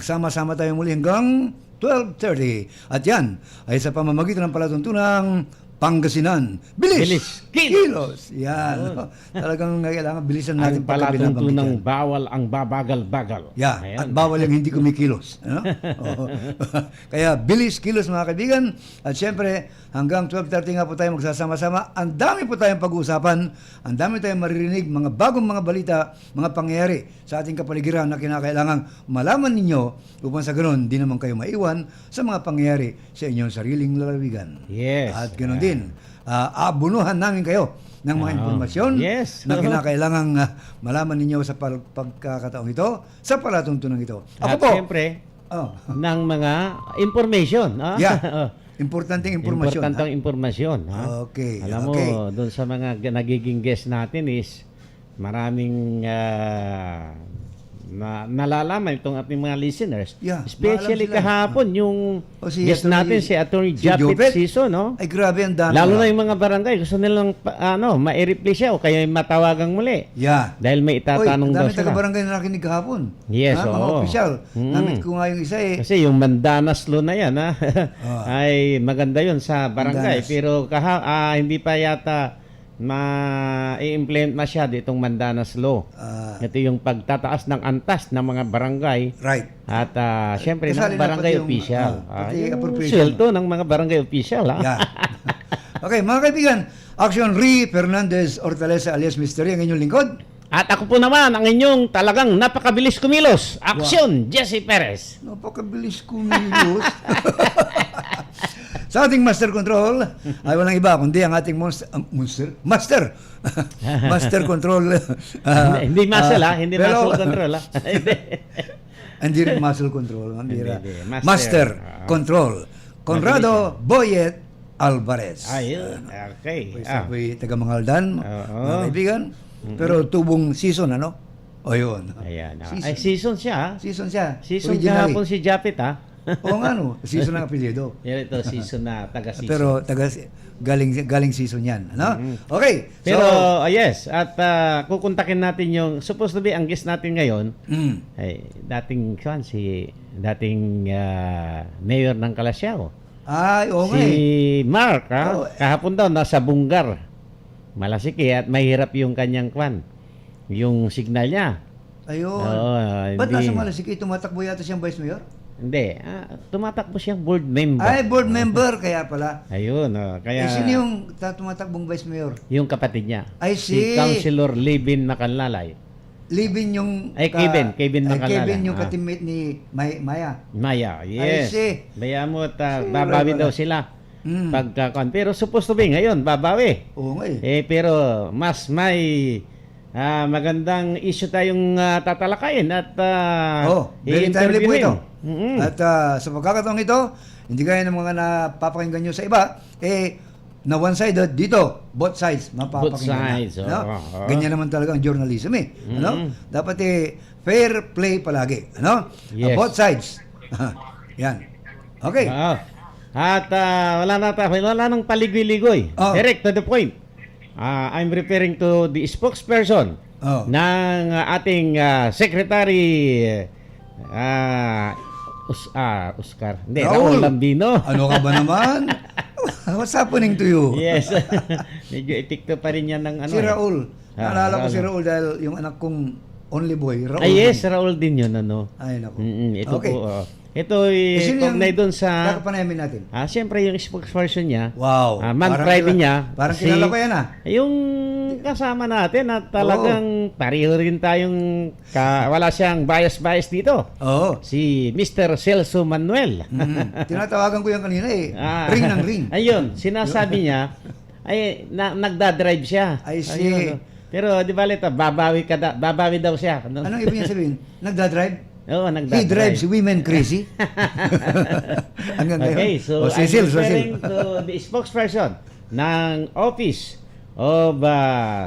magsama-sama tayo muli hanggang 12:30. At yan ay sa pamamagitan ng palatuntunang Pangasinan. Bilis! Kilos! Yan. Talagang kailangan bilisan natin Ang palatuntunang pagkabilang. bawal ang babagal-bagal. Yeah, Ayan. at bawal yung hindi kumikilos. Ano? Oo. Kaya bilis, kilos mga kaibigan. At syempre, hanggang 12:30 nga po tayo magsasama-sama. Ang dami po tayong pag-uusapan. Ang dami tayong maririnig, mga bagong mga balita, mga pangyayari sa ating kapaligiran na kinakailangang malaman ninyo upang sa ganoon, di naman kayo maiwan sa mga pangyayari sa inyong sariling lalawigan. Yes. At ganoon din, abunuhan namin kayo ng mga impormasyon Yes. na kinakailangang malaman ninyo sa pagkakataong ito, sa palatuntunan ito. Ako At po, siyempre, ng mga information. yeah, importanteng impormasyon. Importanteng impormasyon. Okay, Alam mo, okay. doon sa mga nagiging guest natin is maraming nalalaman itong ating mga listeners. Yeah, Especially maalam sila. kahapon, yung si guest natin, si Attorney Japet Siso, no? Ay, grabe, ang dami. Lalo na yung mga barangay, gusto nilang ma-reply siya o kaya matawagang muli. Yeah. Dahil may itatanong Oy, daw ang dami sila. taga-barangay na nakinig kahapon. Yes, Mga oo. opisyal. Mm. Namit ko nga yung isa eh. Kasi yung Mandanas Law na yan, ay maganda yun sa barangay. Mandanas. Pero hindi pa yata ma-i-implement masyado itong Mandanas Law. Ito yung pagtataas ng antas ng mga barangay Right. at syempre Kasali ng na barangay pati yung, official. pati Yung appropriation. sweldo ng mga barangay official. Yeah. Okay, mga kaibigan, Action Ri Fernandez Hortaleza alias Mystery, ang inyong lingkod. At ako po naman, ang inyong talagang napakabilis kumilos. Action, Jesse Perez. Napakabilis kumilos. Sa ating Master Control ay walang iba kundi ang ating Master Control. Hindi muscle, hindi pero- muscle control. Hindi. Hindi rin muscle control. Hindi. Hindi. Master Control. Conrado Boyet Alvarez. Ayun, okay. Isa po'y taga-Mangaldan, Oo. mga kaibigan. Pero tubong season, ano? O yun. Ayan. Season. Ay, season siya. Season siya. Season Originally. kahapon si Japet, Oo nga, no? Season ang apelyido. Yan ito, season na taga-season. Pero galing season yan, ano? Okay. Pero, So, yes, at kukontakin natin yung, supposed to be, ang guest natin ngayon, ay dating mayor ng Calasiao. ay, oo nga Si eh. Mark, Oo. kahapon daw, nasa Bungar. Malasiki at mahirap yung kanyang yung signal niya. Ayun. Oo, Ba't hindi. nasa Malasiki, tumatakbo yata siyang vice mayor? Hindi, tumatakbo siyang board member. Ay, board member, kaya pala. Ayun, kaya Sino yung tumatakbong vice mayor? yung kapatid niya. I Si see. Councilor Libin Macanlalay. Livin yung... Ay, Kevin Macanlala. Kevin yung katimate ni Maya. Maya, yes. I see. Baya mo at babawi daw sila. Mm. Pero supposed to be ngayon, babawi. Oo nga eh. Pero mas may magandang issue tayong tatalakayin at Very timely po ito. Mm-mm. At sa pagkakataong ito, hindi gaya ng mga napapakinggan nyo sa iba, na one-sided, dito, both sides, mapapakinggan Both sides, na. No? oo. Ganyan naman talaga ang journalism eh. Ano? Dapat fair play palagi. Ano? Yes. Both sides. Yan. Okay. Oo. At wala nang paligoy-ligoy. Oh. Direct to the point. I'm referring to the spokesperson Oh. ng ating Secretary Oscar. Hindi, Raul Lambino. Ano ka ba naman? What's happening to you? Yes. Medyo etikto pa rin yan ng ano. Si Raul. Naalala ko Raul. si Raul dahil yung anak kong only boy, Raul. Ay, yes, Raul din yun, ano. Ay, naku. Ito Okay. po. Ito ay Sino yung kaugnay doon sa... kakapanayamin natin? Siyempre, yung spokesperson niya. Wow. Man-Friday niya. Parang kilala ko yan Yung kasama natin at talagang pareho rin tayong wala siyang bias dito. Oo. Si Mr. Celso Manuel. Tinatawagan ko yan kanina eh. Ring ng ring. Ayun, sinasabi niya ay nagda-drive siya. I see. Ayun. Pero di ba lito, babawi daw siya. Anong ibig niya sabihin? Nagda-drive? Oo, He drives women crazy? Hanggang ngayon. Okay, so Cecil, I'm referring to the spokesperson ng Office of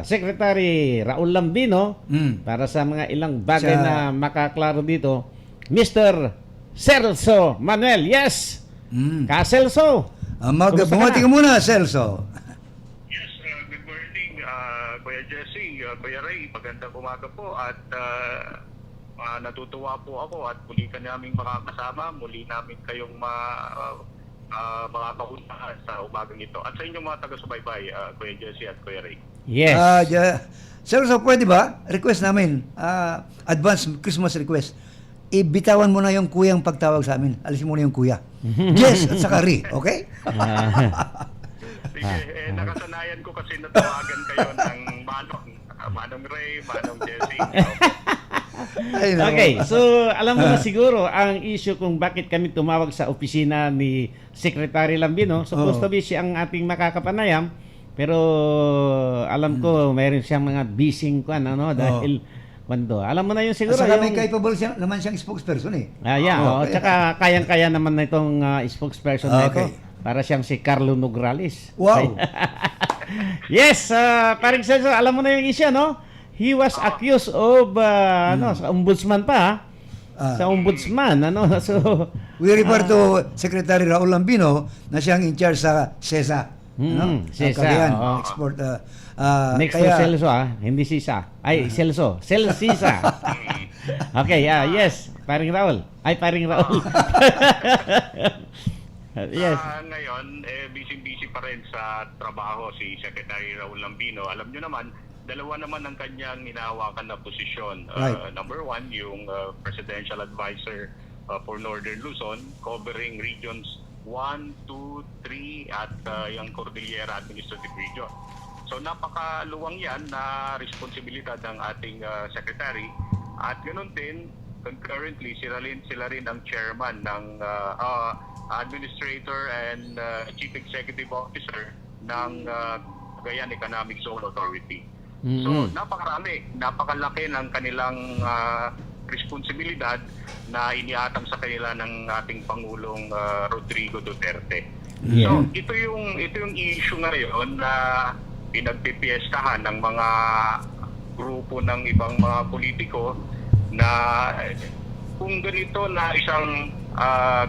Secretary Raul Lambino para sa mga ilang bagay na makaklaro dito, Mr. Celso Manuel. Yes! Ka-Celso! Bumati ka muna, Celso. Yes, good morning, Kuya Jesse, Kuya Ray. Magandang umaga po at natutuwa po ako at muli ka naming makakasama, muli namin kayong makakauntahan sa umagang ito. At sa inyong mga taga-subaybay, Kuya Jesse at Kuya Ray. Yes. Sir, so pwede ba? Request namin, advance Christmas request. Ibitawan mo na yung kuyang pagtawag sa amin. Alisin mo na yung kuya. Yes, at saka Ri. Okay? Sige, nakasanayan ko kasi natawagan kayo ng Manong Ray, Manong Jesse. Ay, nako. Okay, so alam mo na siguro ang issue kung bakit kami tumawag sa opisina ni Secretary Lambino. Supposed to be siya ang ating makakapanayam, pero alam ko mayroon siyang mga bising kwan, dahil kwando. Alam mo na yun siguro. At saka may capable naman siyang spokesperson eh. Yeah, tsaka kayang-kaya naman na itong spokesperson na ito. Okay. Para siyang si Carlo Nograles. Wow. Yes, paring Celso, alam mo na yung issue, no? He was accused of sa ombudsman pa, sa ombudsman, So We refer to Secretary Raul Lambino na siyang in charge sa CESA. CESA, Cagayan, oo. export. next to Celso, hindi Sisa. Ay, Celso. Sisa. Okay, yes, paring Raul. Paring Raul. Yes. Ngayon, busy-busy pa rin sa trabaho si Secretary Raul Lambino. Alam nyo naman, dalawa naman ang kanyang hinahawakan na posisyon. Right. Number one, yung Presidential Advisor for Northern Luzon, covering regions 1, 2, 3 at yung Cordillera Administrative Region. So napakaluwang yan na responsibilidad ng ating Secretary. At ganoon din, concurrently, sila rin ang chairman ng Administrator and Chief Executive Officer ng Cagayan Economic Zone Authority. So napakalaki ng kanilang responsibilidad na iniatang sa kanila ng ating Pangulong Rodrigo Duterte. Yeah. So ito yung issue ngayon na pinagpipiestahan ng mga grupo ng ibang mga politiko na kung ganito na isang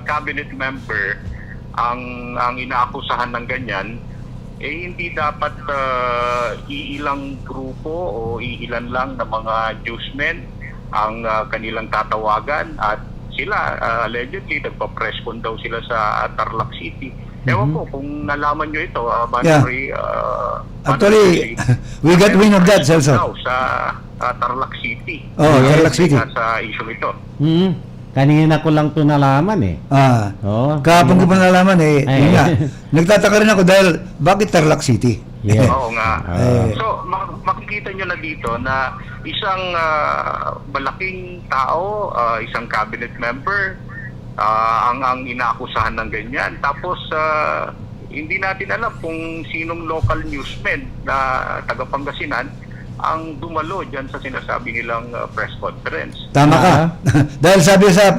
cabinet member ang inaakusahan ng ganyan, hindi dapat iilang grupo o iilan lang na mga newsmen ang kanilang tatawagan at sila allegedly nagpa-press-con daw sila sa Tarlac City. Ewan ko kung nalaman nyo ito, Manori, Actually, we got wind of that, Celso. Sa Tarlac City. Tarlac City. Sa issue ito. Kanina ko lang ito nalaman eh. Kahapon ko pa nalaman eh. Yun nga. Nagtataka rin ako dahil bakit Tarlac City? Yeah. Oo nga. So, makikita nyo na dito na isang malaking tao, isang cabinet member, ang inaakusahan ng ganyan. Tapos, hindi natin alam kung sinong local newsman na taga Pangasinan ang dumalo dyan sa sinasabi nilang press conference. Tama ka. Dahil sabi sa,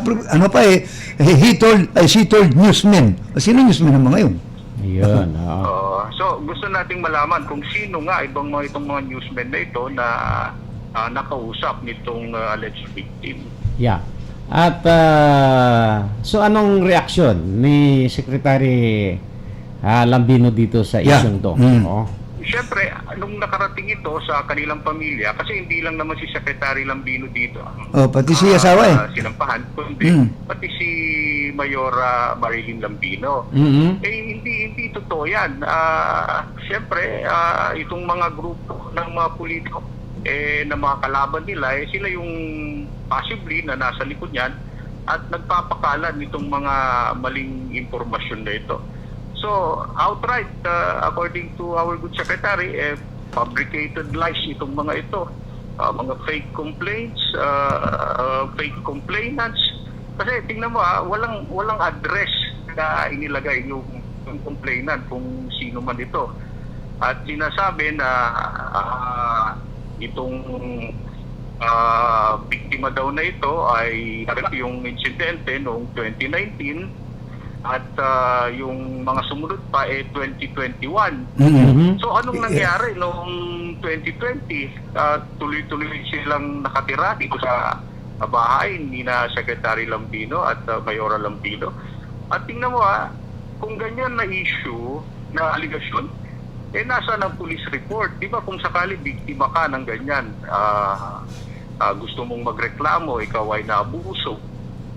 she told newsmen. Sino newsmen ang mga yun? Yun. So, gusto nating malaman kung sino nga itong mga newsmen na ito na nakausap nitong alleged victim. Yeah. At so anong reaksyon ni Secretary Lambino dito sa isyong to? Siyempre, nung nakarating ito sa kanilang pamilya, kasi hindi lang naman si Secretary Lambino dito. Pati si asawa eh. Sinampahan, kundi pati si Mayora Marilyn Lambino. Hindi totoo yan. Siyempre, itong mga grupo ng mga politiko na mga kalaban nila, sila yung possibly na nasa likod niyan at nagpapakalat nitong mga maling impormasyon na ito. So, outright, according to our good secretary, fabricated lies itong mga ito. Mga fake complaints, fake complainants. Kasi tingnan mo, walang address na inilagay yung complainant kung sino man ito. At sinasabi na itong biktima daw na ito ay yung insidente noong 2019 at yung mga sumunod pa 2021. So anong nangyari noong 2020? Tuloy-tuloy silang nakatira dito sa bahay ni na Secretary Lambino at Mayora Lambino. At tingnan mo kung ganyan na issue na aligasyon, nasa ng police report. Di ba kung sakali biktima ka ng ganyan, gusto mong magreklamo, ikaw ay naabuso,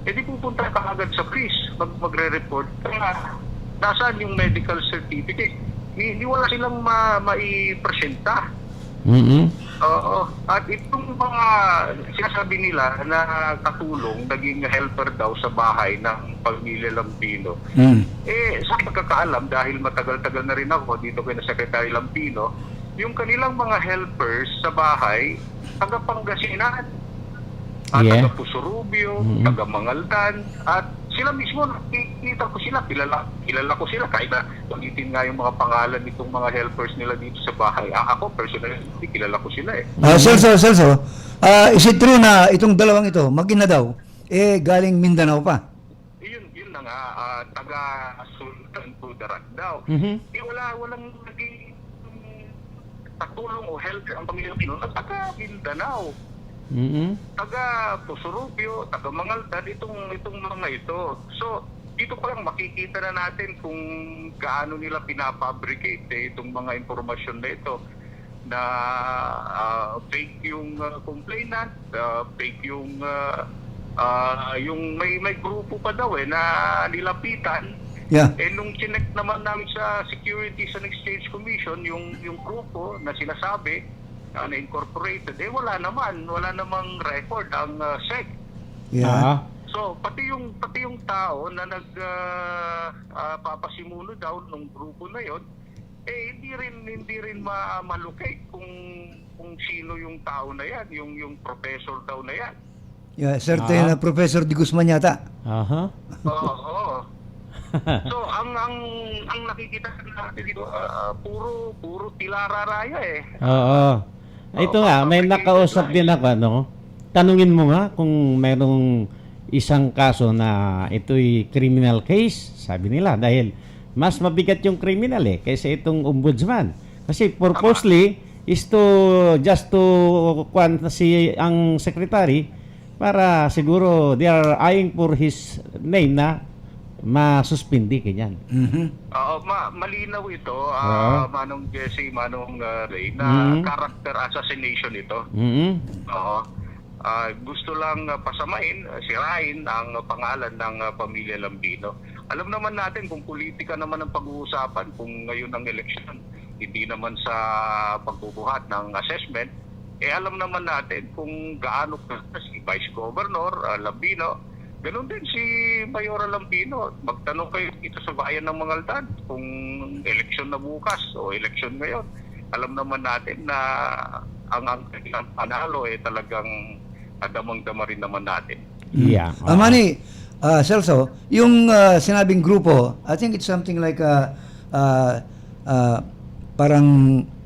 di pupunta ka agad sa police, magre-report ka. Nasaan yung medical certificate? Hindi wala silang maipresenta. Oo. At itong mga sinasabi nila na katulong, naging helper daw sa bahay ng pamilya Lambino. Sa pagkakaalam, dahil matagal-tagal na rin ako dito kay na Secretary Lambino, yung kanilang mga helpers sa bahay, taga Pangasinan, at taga Pusurubio, taga Mangaldan, at sila mismo, nakikita ko sila, kilala ko sila, kahit na pagitin nga yung mga pangalan nitong mga helpers nila dito sa bahay. Ako, personally, kilala ko sila eh. Celso, is it true na itong dalawang ito, mag-ina daw, galing Mindanao pa? Yun na nga, taga Sultan Kudarat daw. Walang naging katulong o helper ang pamilya Pino na taga Mindanao. Taga Pusurubio, taga Mangaldan, itong mga ito. So, dito pa lang makikita na natin kung gaano nila pinafabricate itong mga impormasyon na ito na fake yung complainant, fake yung may grupo pa daw na nilapitan. Yeah. Nung chinek naman namin sa Securities and Exchange Commission yung grupo na sinasabi na incorporated, wala namang record ang SEC. Yeah. So pati yung tao na papasimulo daw ng grupo na yon, hindi rin malocate kung sino yung tao na yan, yung professor daw na yan. Yeah, certain Professor Di Guzman yata. Oo. So ang nakikita natin dito, puro tilararaya eh. Oo. Ito nga, may nakausap din ako, tanungin mo nga kung mayroong isang kaso na ito'y criminal case, sabi nila, dahil mas mabigat yung criminal kaysa itong ombudsman. Kasi purposely is just to si ang secretary para siguro they are eyeing for his name na masuspindi kanyan. Malinaw ito, Manong Jesse, Manong Ray, na character assassination ito. Gusto lang pasamain, sirain ang pangalan ng pamilya Lambino. Alam naman natin kung politika naman ang pag-uusapan, kung ngayon ang eleksyon, hindi naman sa pagbubuhat ng assessment, alam naman natin kung gaano si Vice Governor Lambino. Ganon din si Mayora Lambino. Magtanong kayo dito sa bayan ng Mangaldan kung eleksyon na bukas o eleksyon ngayon. Alam naman natin na ang panalo talagang damang-dama rin naman natin. Yeah. Manny, Celso, yung sinabing grupo, I think it's something like parang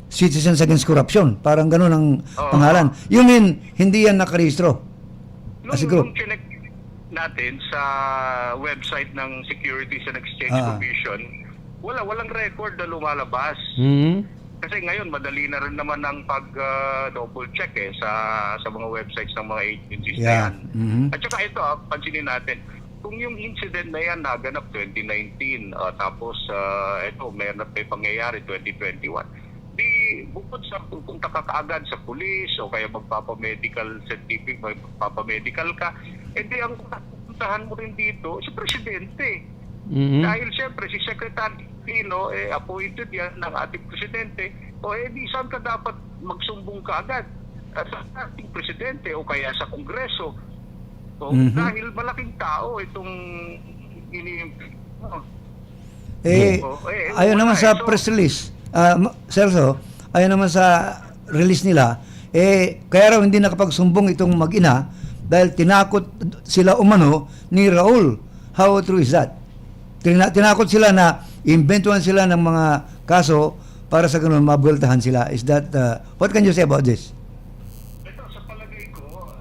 Citizens Against Corruption. Parang ganon ang pangalan. You mean, hindi yan nakarehistro as a group? Nung chinek natin sa website ng Securities and Exchange Commission, walang record na lumalabas. Kasi ngayon madali na rin naman ang pag-double check sa mga websites ng mga agencies na yan. At saka ito, pansinin natin, kung yung incident na yan naganap 2019, tapos ito, meron na pangyayari 2021, di bukod sa pupunta ka kaagad sa pulis o kaya magpapamedical certificate, magpapamedical ka, di ang pupuntahan mo rin dito si Presidente. Dahil siyempre si Secretary Pino appointed yan ng ating Presidente, di saan ka dapat magsumbong ka agad? Sa ating Presidente o kaya sa Kongreso. So, dahil malaking tao itong ayon naman sa press release, Celso, ayon naman sa release nila, kaya raw hindi nakapagsumbong itong mag-ina dahil tinakot sila umano ni Raul. How true is that? Tinakot sila na imbentuhan sila ng mga kaso para sa ganun mabueltahan sila. Is that, what can you say about this? Ito, sa palagay ko,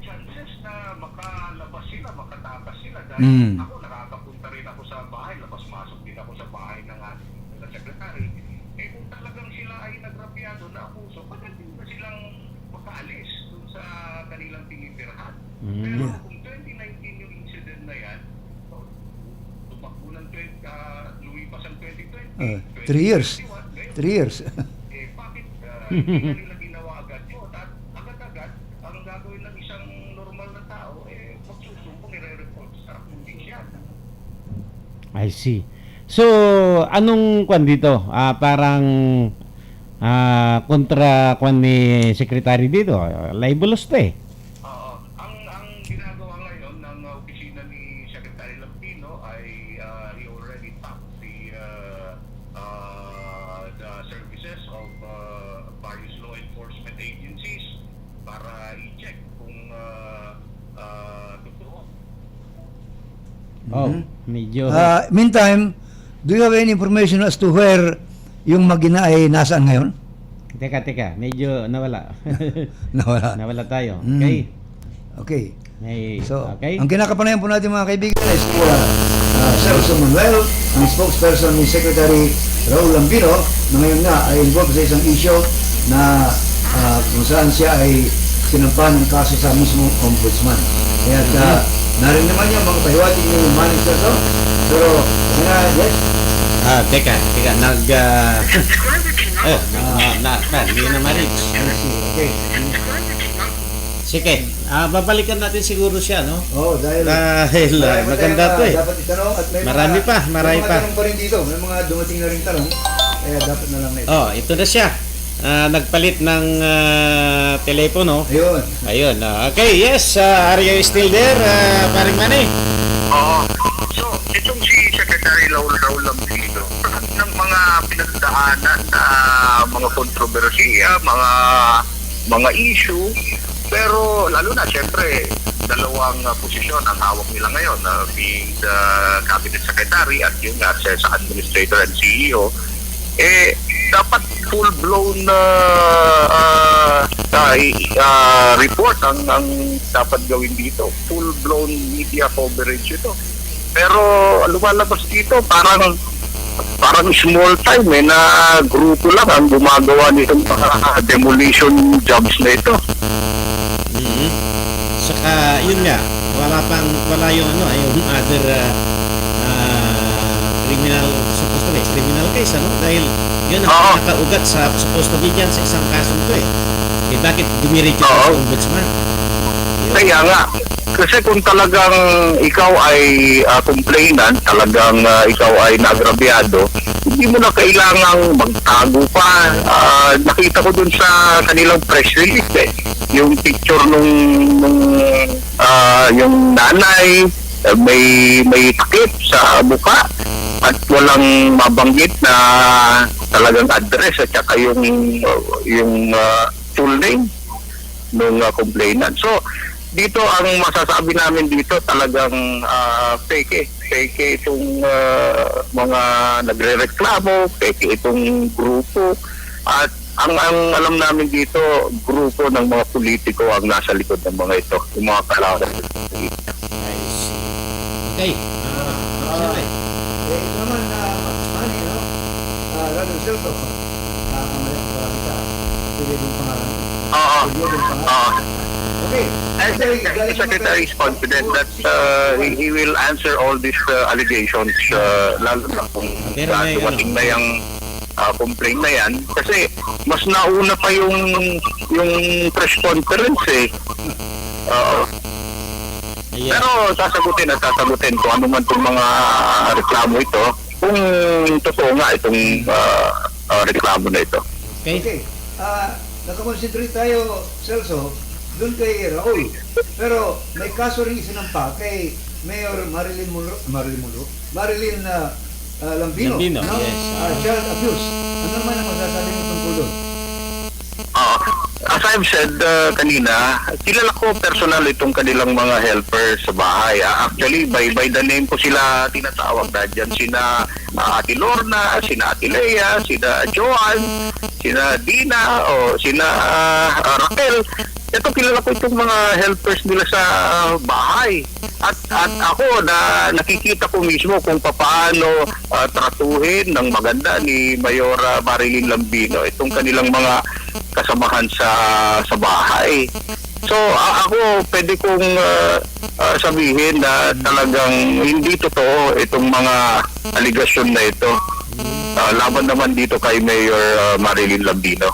chances na makalabas sila, makatakas sila. Dahil ako, nakakapunta rin ako sa bahay, labas-masok din ako sa bahay ng ating secretary. Kung talagang sila ay nagrabyado na abuso, pagdating na silang makaalis dun sa kanilang tinitirahan. Pero kung 2019 yung incident na yan, tumakbo ng lumipas ang 2020, 3 years. 3 years. bakit hindi na nila ginawa agad yun? At agad I see. So, anong kwan dito? Parang kontra kwan ni Secretary dito. Libelous to eh. Ang ginagawa ngayon ng opisina ni Secretary Lambino ay he already tapped the services of various law enforcement agencies para i-check kung totoo. Oh, medyo... Meantime, do you have any information as to where yung Magina ay nasaan ngayon? Teka, medyo nawala. Nawala. Nawala tayo. Mm. Okay? Okay. So, okay? ang kinakapanayan po natin mga kaibigan ay si Celso Manuel, ang spokesperson ni Secretary Raul Lambino, na ngayon nga ay involved sa isang issue na kung saan siya ay sinampan ng kaso sa mismong ombudsman. Kaya narinig naman niya mga pahiwatig ni Manny Celso. Pero, yes? Teka, hindi na ma-reach. Okay. Sige, babalikan natin siguro siya, no? Oh, dahil maganda to eh. Dapat itanong at may Marami pa. May mga tanong pa rin dito. May mga dumating na rin tanong. Kaya dapat na lang na ito. Oh, ito na siya. Nagpalit ng telepono. Ayun. Okay, yes. Are you still there, paring Manny? Oo. So, itong si Secretary Raul Lambino, ng mga pinagdaanan na mga kontrobersiya, mga issue, pero lalo na, siyempre, dalawang posisyon ang hawak nila ngayon, being the Cabinet Secretary at yun nga, sa Administrator and CEO, dapat full-blown report ang dapat gawin dito. Full-blown media coverage ito. Pero lumalabas dito parang small time na grupo lang ang gumagawa nitong mga demolition jobs na ito. Mm-hmm. Saka yun nga, wala yung other criminal case, ano? Dahil yun ang nakaugat sa supposed to be dyan sa isang kasong to eh. Bakit dumiretso sa ombudsman? Kaya nga, kasi kung talagang ikaw ay complainant, talagang ikaw ay nagrabyado, hindi mo na kailangang magtago pa. Nakita ko dun sa kanilang press release yung picture yung nanay, may takip sa mukha at walang mabanggit na talagang address at saka yung full name ng complainant. So, dito ang masasabi namin dito talagang fake itong mga nagrereklamo, fake itong grupo at ang alam namin dito grupo ng mga politiko ang nasa likod ng mga ito, yung mga kalaban. Okay. Ito naman Manny, no? Raul Celso. Kamali ko sa pili ng pangalan. Okay. The Secretary is confident that he will answer all these allegations, lalo na kung dumating na yung complaint na yan. Kasi mas nauna pa yung press conference eh. Pero sasagutin kung ano man itong mga reklamo ito, kung totoo nga itong reklamo na ito. Okay. Nakakonsentrate tayo, Celso, doon kay Raul. Pero may kaso rin isinampa kay Mayor Marilyn Lambino. No? Yes. Child abuse. Ano naman ang masasabi mo tungkol doon? As I've said kanina, kilala ko personal itong kanilang mga helper sa bahay. Actually, by the name ko sila tinatawag na dyan. Sina Ate Lorna, sina Ate Lea, sina Joan, sina Dina, o sina Raquel. Ito, kilala ko itong mga helpers nila sa bahay. At ako nakikita ko mismo kung paano tratuhin ng maganda ni Mayora Marilyn Lambino itong kanilang mga kasamahan sa bahay. So ako pwede kong sabihin na talagang hindi totoo itong mga aligasyon na ito. Laban naman dito kay Mayor Marilyn Lambino.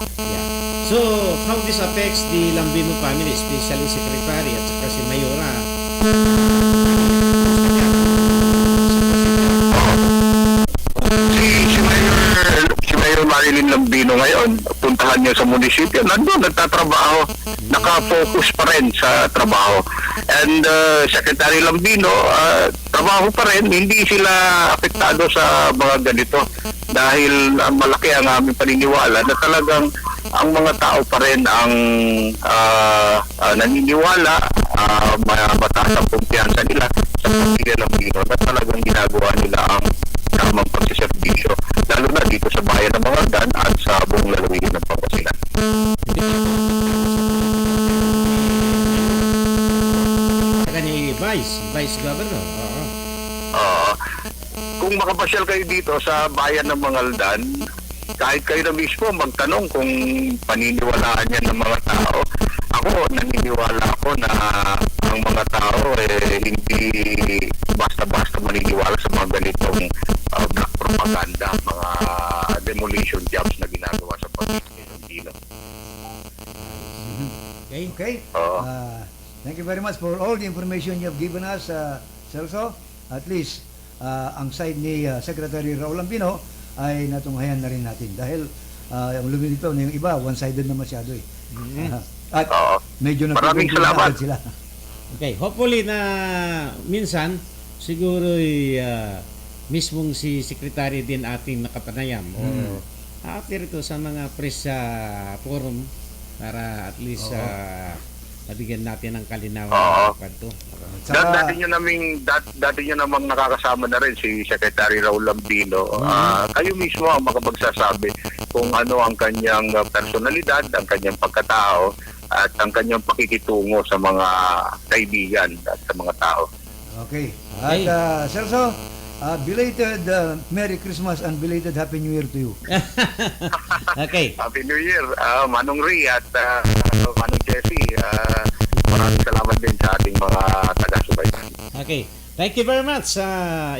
So, how this affects the Lambino family, especially Secretary at saka si Mayora? Marilyn Lambino ngayon, puntahan niyo sa munisipyo, nandun, nagtatrabaho, nakafocus pa rin sa trabaho. And Secretary Lambino, trabaho pa rin, hindi sila apektado sa mga ganito dahil malaki ang aming paniniwala na talagang ang mga tao pa rin ang naniniwala, mataas ang kumpiyansa nila sa pamilya Lambino na talagang ginagawa nila ang tamang pagsiservisyo, lalo na dito sa bayan ng mga Dan at sa buong lalawigan ng Pangasinan. Saka ni Vice Governor. Oo. Kung makapasyal kayo dito sa bayan ng Mangaldan, kahit kayo na mismo magtanong kung paniniwalaan yan ng mga tao, ako naniniwala ako na ang mga tao hindi basta-basta maniniwala sa mga ganitong black propaganda, mga demolition jobs na ginagawa sa pamilya ng Dino. Okay. Thank you very much for all the information you have given us, Celso. At least, ang side ni Secretary Raul Lambino ay natunghayan na rin natin dahil yung lumilitaw na yung iba, one-sided na masyado eh. At medyo maraming salamat sila. Okay, hopefully na minsan siguro mismong si Secretary din ating nakapanayam o aatir ito sa mga press forum para at least nabigyan natin ng kalinawan kwento. Dati nyo namang nakakasama na rin si Secretary Raul Lambino. Kayo mismo ang makapagsasabi kung ano ang kanyang personalidad, ang kanyang pagkatao, at ang kanyang pakikitungo sa mga kaibigan at sa mga tao. Okay. At Celso, belated Merry Christmas and belated Happy New Year to you. Okay. Happy New Year, Manong Ri at Manong Jeffy. Maraming salamat din sa ating mga taga-subaybay. Okay. Thank you very much,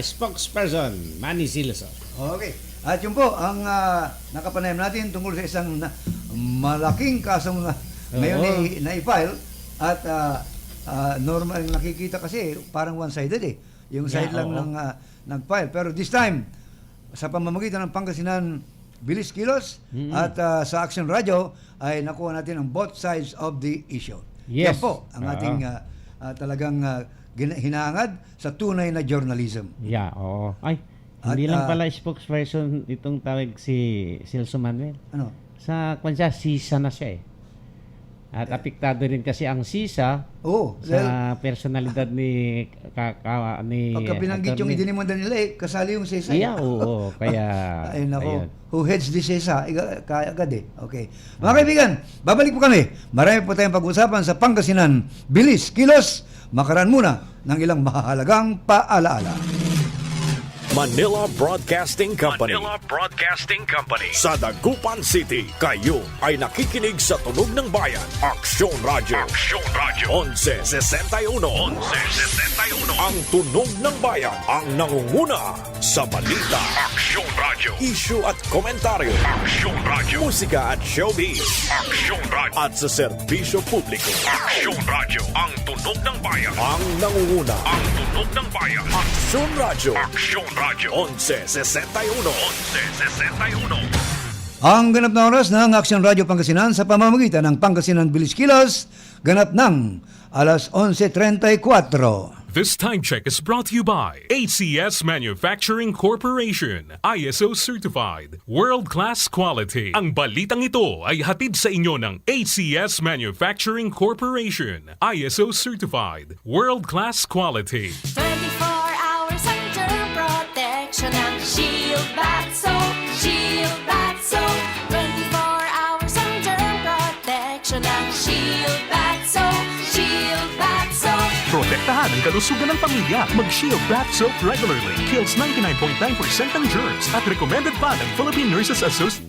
spokesperson Manny Siloso. Okay. At yun po, ang nakapanayam natin tungkol sa isang malaking kasong ngayon na-file at normal nakikita kasi parang one-sided eh. Yung side lang ng nag-file. Pero this time, sa pamamagitan ng Pangasinan Bilis Kilos at sa Action Radio ay nakuha natin ang both sides of the issue. Yes. Yan po ang ating talagang hinahangad sa tunay na journalism. Yeah, oo. Ay, hindi lang pala spokesperson itong tawag si Celso Manuel. Ano? Sa kanya, sisa na siya eh. At apektado rin kasi ang sisa sa personalidad ni pagka binanggit yung idinimonda nila kasali yung sisa. Yeah, oo. Kaya ay nako, who heads the sisa? Kaya agad eh. Okay. Mga kaibigan, babalik po kami. Marami po tayong pag-usapan sa Pangasinan Bilis Kilos. Makaraan muna ng ilang mahalagang paalaala. Manila Broadcasting Company. Manila Broadcasting Company. Sa Dagupan City, kayo ay nakikinig sa Tunog ng Bayan. Aksyon Radio. Aksyon Radio. 1161. 1161. Ang Tunog ng Bayan ang nangunguna sa balita. Aksyon Radio. Issue at komentaryo. Aksyon Radio. Musika at showbiz. Aksyon Radio. At sa serbisyo publiko. Aksyon Radio. Ang Tunog ng Bayan ang nangunguna. Ang Tunog ng Bayan. Aksyon Radio. Aksyon Radio 1161. 1161. Ang ganap na oras ng Action Radio Pangasinan sa pamamagitan ng Pangasinan Bilis Kilos, ganap ng alas 11:34. This time check is brought to you by ACS Manufacturing Corporation, ISO certified, world-class quality. Ang balitang ito ay hatid sa inyo ng ACS Manufacturing Corporation, ISO certified, world-class quality. 24 hours under protection ng Shield Bath Soap, Shield Bath Soap. 24 hours under protection ng Shield Bath Soap, Shield Bath Soap. Protektahan ang kalusugan ng pamilya. Mag-Shield Bath Soap regularly. Kills 99.9% ng germs at recommended pa ng Philippine Nurses Association.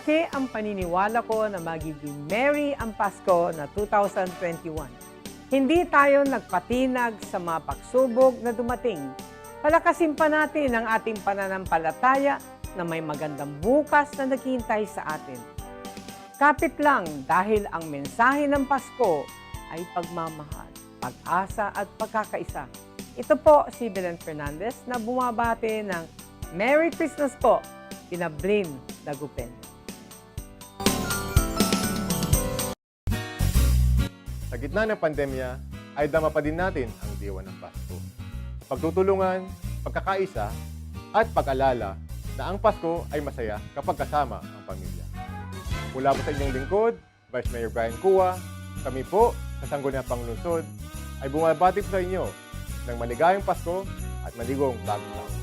Malaki ang paniniwala ko na magiging merry ang Pasko na 2021. Hindi tayo nagpatinag sa mga pagsubok na dumating. Palakasin pa natin ang ating pananampalataya na may magandang bukas na naghihintay sa atin. Kapit lang dahil ang mensahe ng Pasko ay pagmamahal, pag-asa at pagkakaisa. Ito po si Belen Fernandez na bumabati ng Merry Christmas po, Pinablin Dagupen. Sa gitna ng pandemya, ay dama pa din natin ang diwa ng Pasko. Pagtutulungan, pagkakaisa, at pag-alala na ang Pasko ay masaya kapag kasama ang pamilya. Mula po sa inyong lingkod, Vice Mayor Brian Cua, kami po sa Sangguniang Panglungsod ay bumabati po sa inyo ng maligayang Pasko at maligong bagong taon.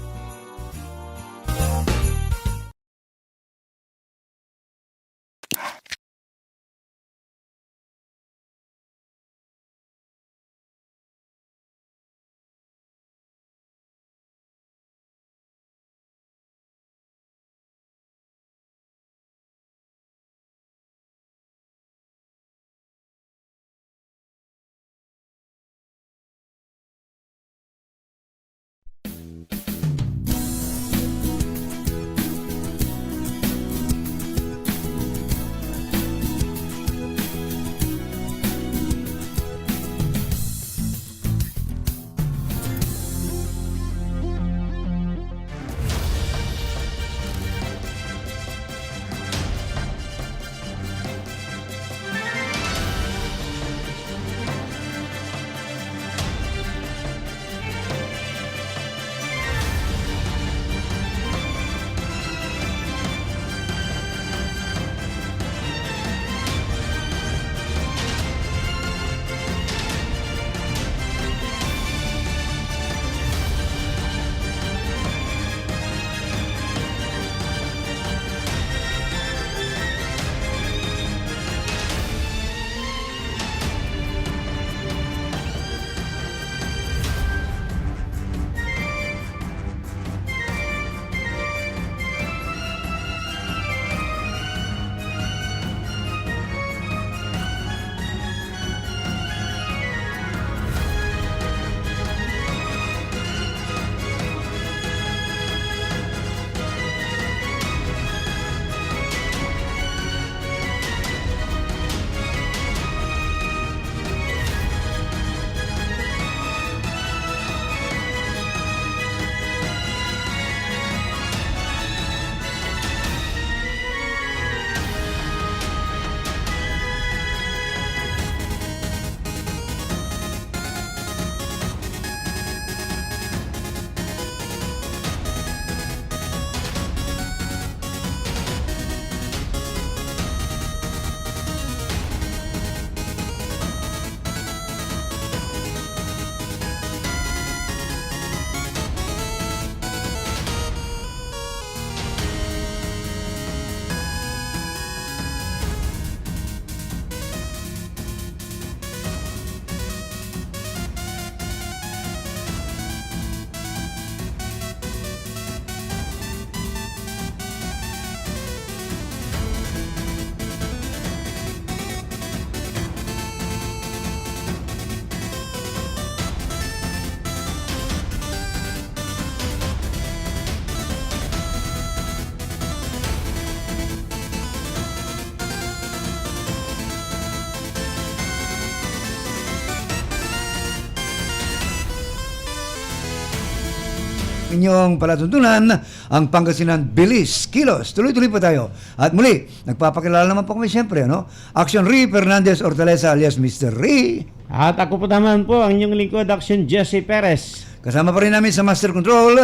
inyong palatuntunan ang Pangasinan Bilis Kilos. Tuloy-tuloy po tayo. At muli, nagpapakilala naman po kami siyempre, ano? Action Ri Fernandez Hortaleza alias Mr. Ri. At ako po naman po ang inyong lingkod, Action Jesse Perez. Kasama pa rin namin sa Master Control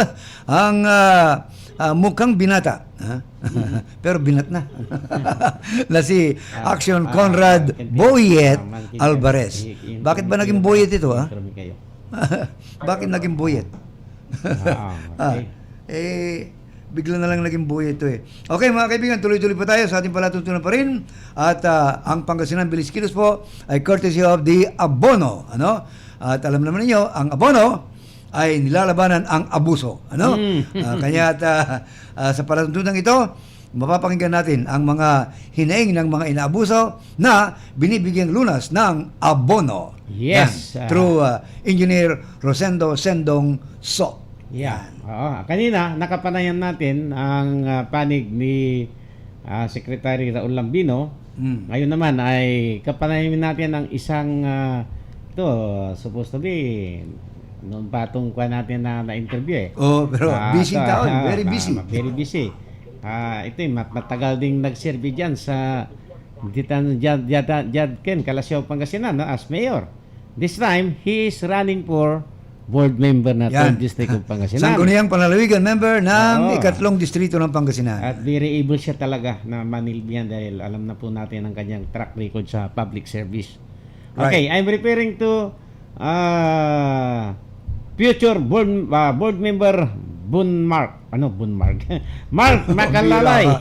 ang mukhang binata. Pero binat na. Na si Action Conrad Boyet Alvarez. Bakit ba naging Boyet ito? Bakit naging Boyet? Bigla na lang naging buhay ito eh. Okay mga kaibigan, tuloy-tuloy po tayo sa ating palatuntunan pa rin. At ang Pangasinan Bilis Kilos po ay courtesy of the Abono. Ano? At alam naman niyo, ang Abono ay nilalabanan ang abuso. Ano? Kanya sa palatuntunan ito, mapapakinggan natin ang mga hinaing ng mga inaabuso na binibigyang lunas ng abono. Yes. Yan, through Engineer Rosendo Sendong So. Yeah. Oo. Kanina, nakapanayan natin ang panig ni Secretary Raul Lambino. Ngayon naman ay kapanayan natin ang isang ito, supposed to be noon pa itong kwa natin na interview eh. Oh, pero busy taon, very busy. Very busy. Ito matagal ding nagserve dyan sa Jadken, Calasiao, Pangasinan, no, as mayor. This time, he is running for board member na 3rd District of Pangasinan. Sangguniang Panlalawigan member ng Oo. 2nd Distrito ng Pangasinan. At very able siya talaga na manilbihan dahil alam na po natin ang kanyang track record sa public service. Okay, I'm referring to future board member Bunmark. Ano Bunmark? Mark Macalalay.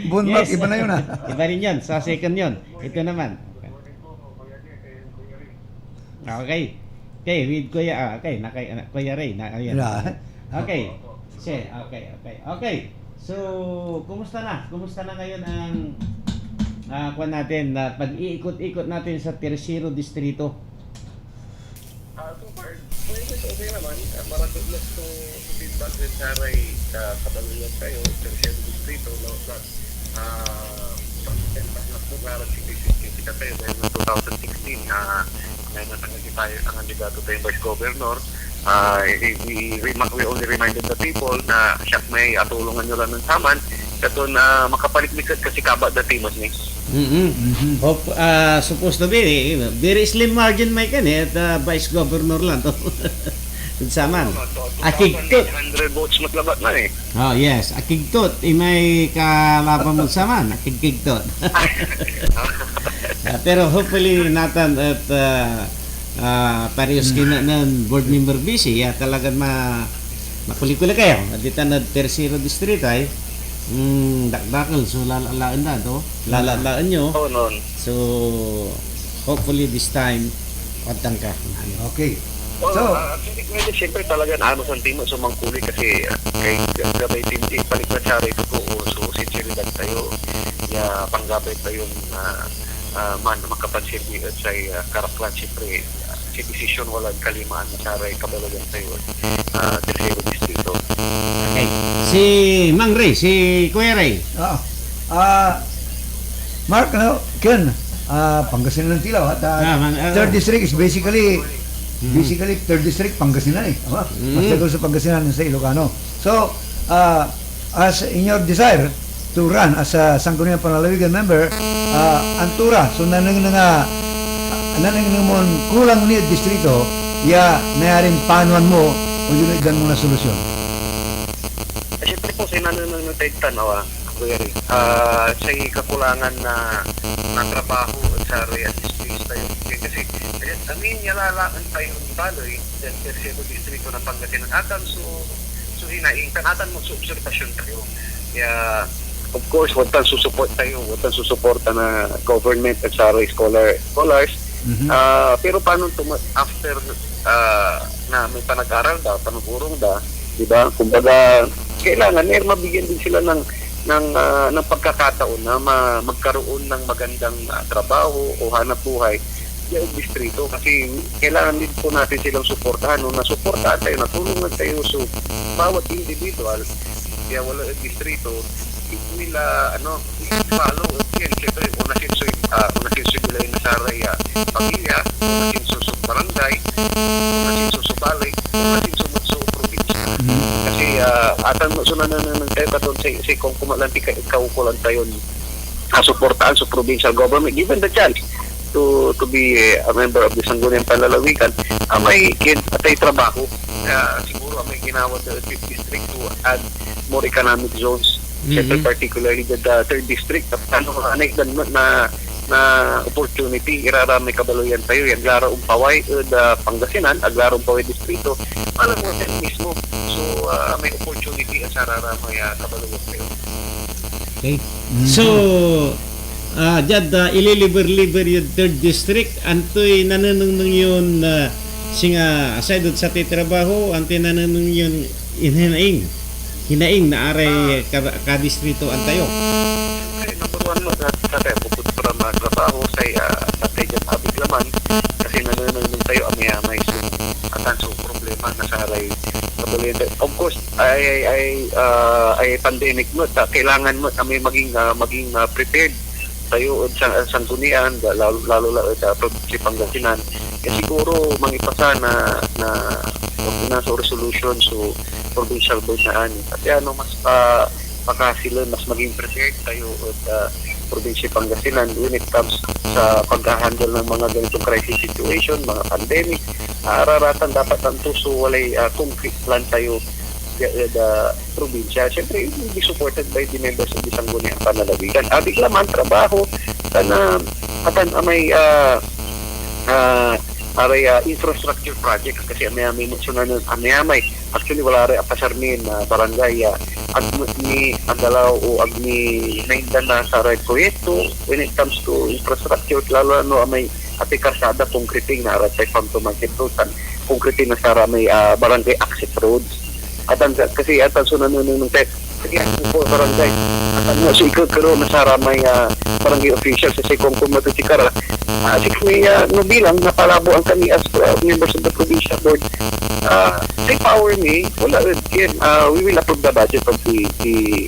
Bunmark, iba na yun Iba rin yun. Sa second yun. Ito naman. Okay. Okay, with Kuya, Kuya Ray. Ayan. Okay. Okay. So, kumusta na? Kumusta na ngayon ang kuwan natin na pag-iikot-ikot natin sa Tercero Distrito? So far, okay naman. Maraming gusto to feedback with Saray sa Kabaluyan tayo, Tercero Distrito, Laoslat. Nagpuglaran si Kita tayo dahil noong 2016, ngayon natanggal tayo ang kandidato tayong Vice Governor. We only reminded the people na siya may atulungan nyo lang ng saman kato na makapaliklikad kasi kabat na timos ni. Hope, supposed to be very slim margin may kan at Vice Governor lang to. Saman. Akigtot. 100 votes maglabat na eh. Oh yes, akigtot. May kalaban mo saman, akigtot. Pero hopefully Nathan at parehas kina ng board member busy talagang makulikula kayo dito na Tercero District ay dakdakal so lalalaan na to lalalaan nyo so hopefully this time pantang ka. Okay. So, actually, siyempre talagang ano sa timo sa mangkuli kasi kay gabay timti balik na tsara ito ko so sinceridad tayo ya panggabay tayo man makapansin at sa karaklan siyempre si decision walang kalimaan na tsara kabalagan tayo Tercero Distrito. Okay. Si Mang Ray, si Kuya Ray. Mark, Ken, Pangasinan ng Tilaw at 3rd District is basically 3rd District Pangasinan eh. Mas tagal sa Pangasinan sa Ilocano. So, as in your desire to run as a Sangguniang Panlalawigan member, antura, so nanang mo kulang ni distrito, nayaring panuan mo o yun igan mo na solusyon. Siyempre po, sinanang tanaw Kuya Ray. Sa kakulangan na trabaho at sa re-assist tayo. Kasi, amin yalalaan tayo ng baloy sa Tercero Distrito ng Pangasinan. Atan so hinaingtan, atan mo sa observasyon tayo. Kaya, of course, watan susuport tayo, watan susuporta na government at sa scholars. Pero paano after na may panag-aral da, panag-urong da, di ba? Kumbaga, kailangan mabigyan din sila ng pagkakataon na magkaroon ng magandang trabaho o hanap buhay sa distrito kasi kailangan din po natin silang suportahan no nasuportahan tayo, natulungan tayo so bawat individual kaya wala ang distrito nila follow yan siyempre unasinsoy bilay na saray pamilya unasinsoy sa barangay unasinsoy sa balik unasinsoy sa probinsya kasi atan mo sunanan ng tayo katon si kung kumalanti kaukulan tayo suportahan sa provincial government given the chance to be a member of the Sangguniang Panlalawigan may atay trabaho siguro may ginawa the 5th district to add more economic zones particularly the 3rd district na opportunity irarami kabaluyan tayo yan Lara Umpaway Pangasinan Aglara Umpaway distrito alam mo din mismo so may opportunity at sararamay kabaluyan tayo. Okay. So Jad, ililiber-liber yung 3rd district antoy nananong yun singa aside sa titrabaho antoy nananong yun inhinaing hinaing na aray kadistrito antayo. Number one mo, tatay, bukod para magtrabaho sa tatay dyan abig laman, kasi nananong tayo amay-amay. So, so problema na sa aray. Of course, ay pandemic mo, kailangan mo may maging prepared tayo sa sanggunian, lalo sa province Pangasinan. Siguro mangipasa na ordinance or resolution so provincial board na ani. Kasi mas makasila, mas maging prepared tayo at province Pangasinan when it comes sa pag-handle ng mga ganitong crisis situation, mga pandemic. Araratan dapat tanto so walay concrete plan tayo the probinsya. Siyempre, will be supported by the members of the Sangguniang Panlalawigan. Abig laman, trabaho, sana atan may infrastructure projects kasi may mentionan may actually wala rin apasarmin na barangay agni andalaw o agni naindan na sa right proyekto when it comes to infrastructure lalo may apikarsada concreting na arat sa pamtumakitutan concreting na sa may barangay access roads kasi sunod ng sige po barangay so ikagkaroon na sa may barangay officials sa kung kumatutikara may nabilang napalabo ang kami as members of the provincial board say power me wala again we will approve the budget of the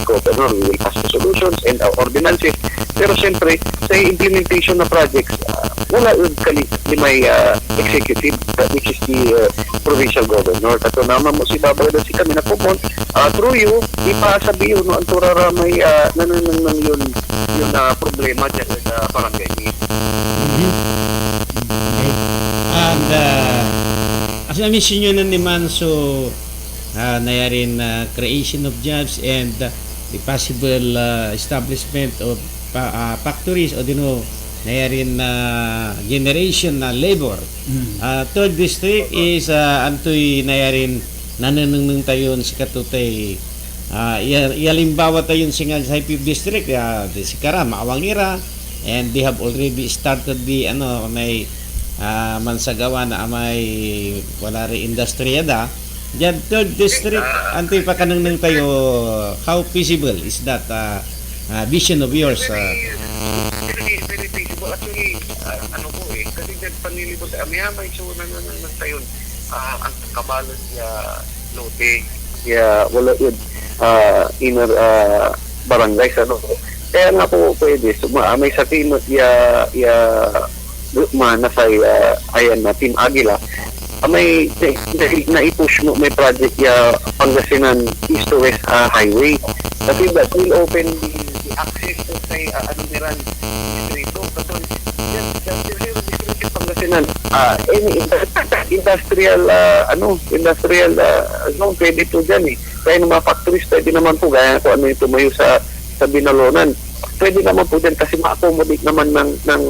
governor, we will pass resolutions and ordinances pero siyempre sa implementation na projects wala kali may executive which is the provincial governor kato naman mo si Babay si kami na pumon through you ipasabi yun ang turara may nananang yun problema dyan sa barangay niya. Okay. And as na-mention nyo na naman nayarin creation of jobs and the possible establishment of factories o nayarin generation na labor. Third district is antoy nayarin nananang tayon si katutay yalimbawa tayon singal sa Hipib district di Sikara, Maawangira and they have already started the may mansagawa na may wala rin industriya da dyan third district antoy pa kanang tayo how feasible is that vision of yours? Very feasible actually kasi dyan panilibot amiyamay so nananang tayon ang kabalan lote wala yun inner barangay kaya nga po pwede may sa team manasay ayan na Team Agila may na-push mo may project Pangasinan East to West Highway kasi that will open the access to say niran distrito kasi Pangasinan any industrial zone pwede po dyan kaya ng mga factories pwede naman po gaya kung ano yung tumayo sa Binalonan pwede naman po dyan kasi ma-accommodate naman ng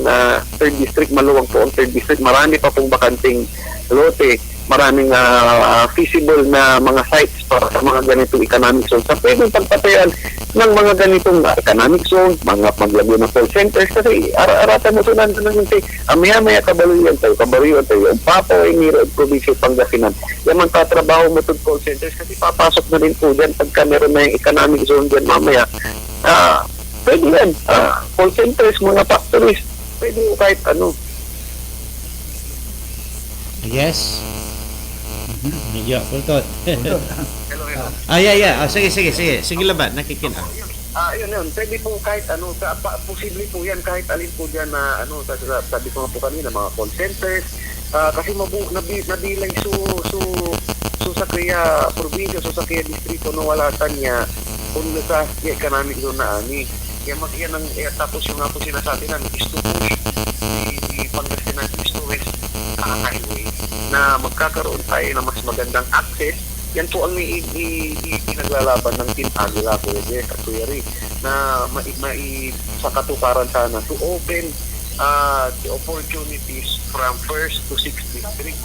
third district maluwang po ang third district marami pa pong bakanting lote maraming feasible na mga sites para sa mga ganitong economic zones sa pwedeng pagpatayan ng mga ganitong economic zones, mga maglagay ng call centers kasi aratan mo sunan ng maya kabaluyan tayo ang Papaw, Emiro, Provincia, Pangasinan yan man tatrabaho mo itong call centers kasi papasok na rin po dyan pagka meron na yung economic zone dyan mamaya pwede yan call centers, mga factories pwede kahit ano. Yes. Medyo, pultot. Hello. Yeah. Sige laban, nakikita. Yun. Pwede po kahit posible po yan kahit alin po dyan na sabi ko nga po kanina, mga call centers, kasi nabilay sa kaya probinsya, sa kaya distrito no walatan niya kung sa economic zone na ani. Yan ang tapos yung nga po sinasabi namin is to push the Pangasinan East to West highway na magkakaroon tayo ng mas magandang access. Yan po ang pinaglalaban ng Team Agila pwede at Tuyari na sa katuparan sana to open the opportunities from 1st to 6th district.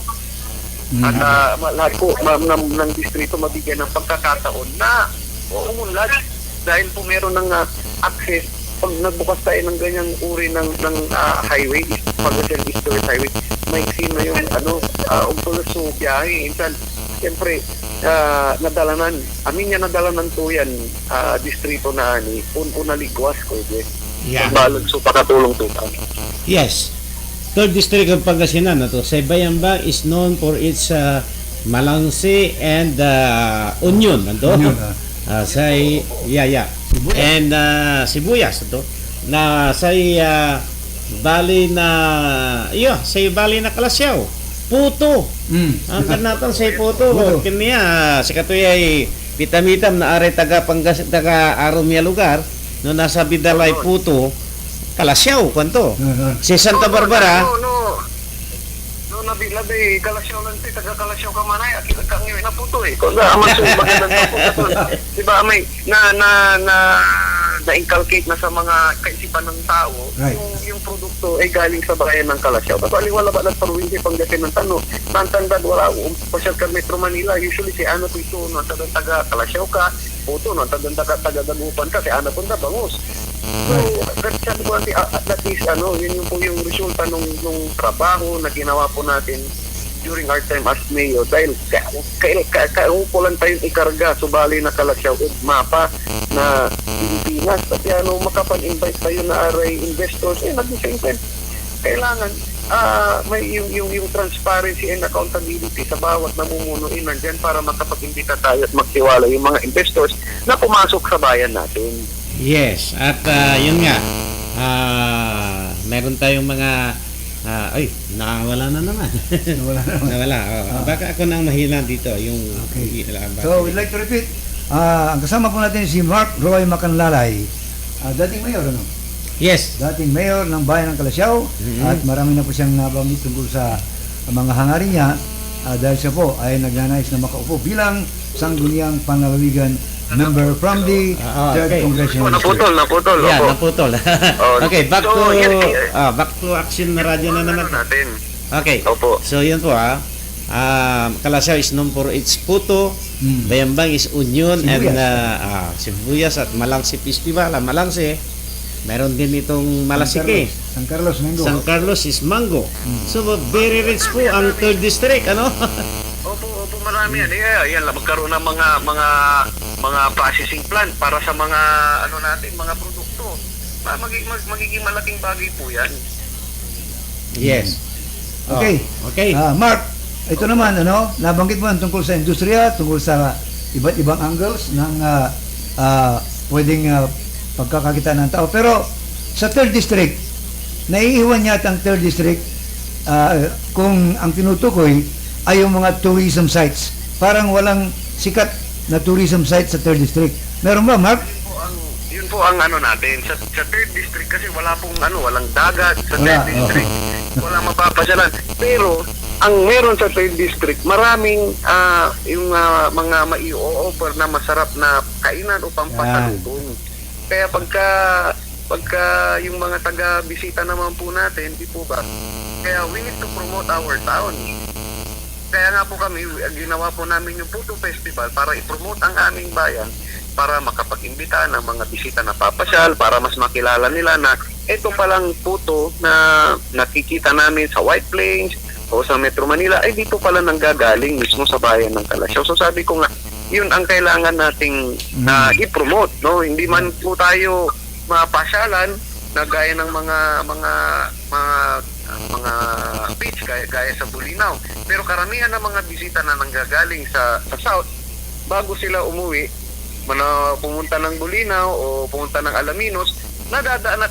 At lahat po ng distrito mabigyan ng pagkakataon na umunlad dahil po meron ng access pag nagbukas tayo ng ganyang uri ng highway, Pangasinan East to West Highway, may na yung umpulso biyahe. Insan, siyempre, nadalanan, amin niya nadalanan to yan, distrito na ni, unaligwas ko, Yeah. Balog, so pakatulong to kami. Yes. Third District of Pangasinan na to. Bayambang is known for its Malangse and Union. Ano? Union, And Sibuyas ito. Na sa bali na sa bali na Kalasyaw. Puto. Ang kanatan sa Puto. Puto. Kaniya sa katuya ay pitamitam na are taga Aromia lugar no nasa Bidalay Puto. Kalasyaw kanto. Si Santa Barbara. No, nabi, Kalasyaw lang taga Kalasyaw ka man ay, akita kang yun na puto Kung aman so, magandang puto. Diba, may, na-inculcate na sa mga kaisipan ng tao, Right. yung produkto ay galing sa bayan ng Kalasyaw. Kasi wala ba ng province Pangasinan tanong, nantandad wala, pasyal ka Metro Manila, usually si ano po ito, taga Kalasyaw ka, puto, taga Dagupan ka, si ano po na, bangus. So, sabi ko that is, yun yung po yung resulta nung trabaho na ginawa po natin during our time as mayor dahil kaupo lang tayong ikarga subali na Kalasyaw mapa na Pilipinas kasi makapag-invite tayo na aray investors nag-invite kailangan may yung transparency and accountability sa bawat namumunuin nandyan para makapag-invita tayo at magtiwala yung mga investors na pumasok sa bayan natin. Yes, at yun nga, meron tayong mga, nakawala na naman. Nawala. Baka ako nang mahina dito, yung... Okay. So, we'd like to repeat, ang kasama po natin si Mark Roy Macanlalay, dating mayor, Yes. Dating mayor ng bayan ng Kalasyaw, at marami na po siyang nabanggit tungkol sa mga hangarin niya, dahil siya po ay nagnanais na makaupo bilang sangguniang panlalawigan member from the okay. 3rd Congressional District. Naputol. Yeah, Opo. naputol. Okay, back to action na radyo na naman. Natin. Okay. Opo. So yun po Kalasyaw is known for its puto, Bayambang is Union, Sibuyas. and Sibuyas at Malangse Festival. Malangse, meron din itong Malasike. San Carlos, Mango. San Carlos is Mango. So very rich po ang 3rd District, Opo, marami yan. Yan lang magkaroon ng mga processing plant para sa mga mga produkto. Magiging malaking bagay po yan. Yes. Okay. Okay. Mark, ito naman, nabanggit mo tungkol sa industriya, tungkol sa iba't ibang angles ng pwedeng pagkakakita ng tao. Pero sa 3rd District, naiiwan yata ang 3rd District kung ang tinutukoy ay yung mga tourism sites. Parang walang sikat na tourism site sa 3rd District. Meron ba, Mark? Yun po ang natin. Sa 3rd District kasi wala pong walang dagat sa 3rd District. Wala mapapasyalan. Pero ang meron sa 3rd District, maraming yung mga mai-offer na masarap na kainan o pampasalubong. Kaya pagka yung mga taga-bisita naman po natin, di po ba? Kaya we need to promote our town. Kaya nga po kami, ginawa po namin yung Puto Festival para i-promote ang aming bayan para makapag-imbita ng mga bisita na papasyal, para mas makilala nila na ito palang puto na nakikita namin sa White Plains o sa Metro Manila, ay dito pala nanggagaling mismo sa bayan ng Kalasyaw. So sabi ko nga, yun ang kailangan nating i-promote, no? Hindi man po tayo mapasyalan na gaya ng mga beach gaya sa Bulinaw. Pero karamihan ng mga bisita na nanggagaling sa South, bago sila umuwi, pumunta ng Bulinaw o pumunta ng Alaminos, dadaan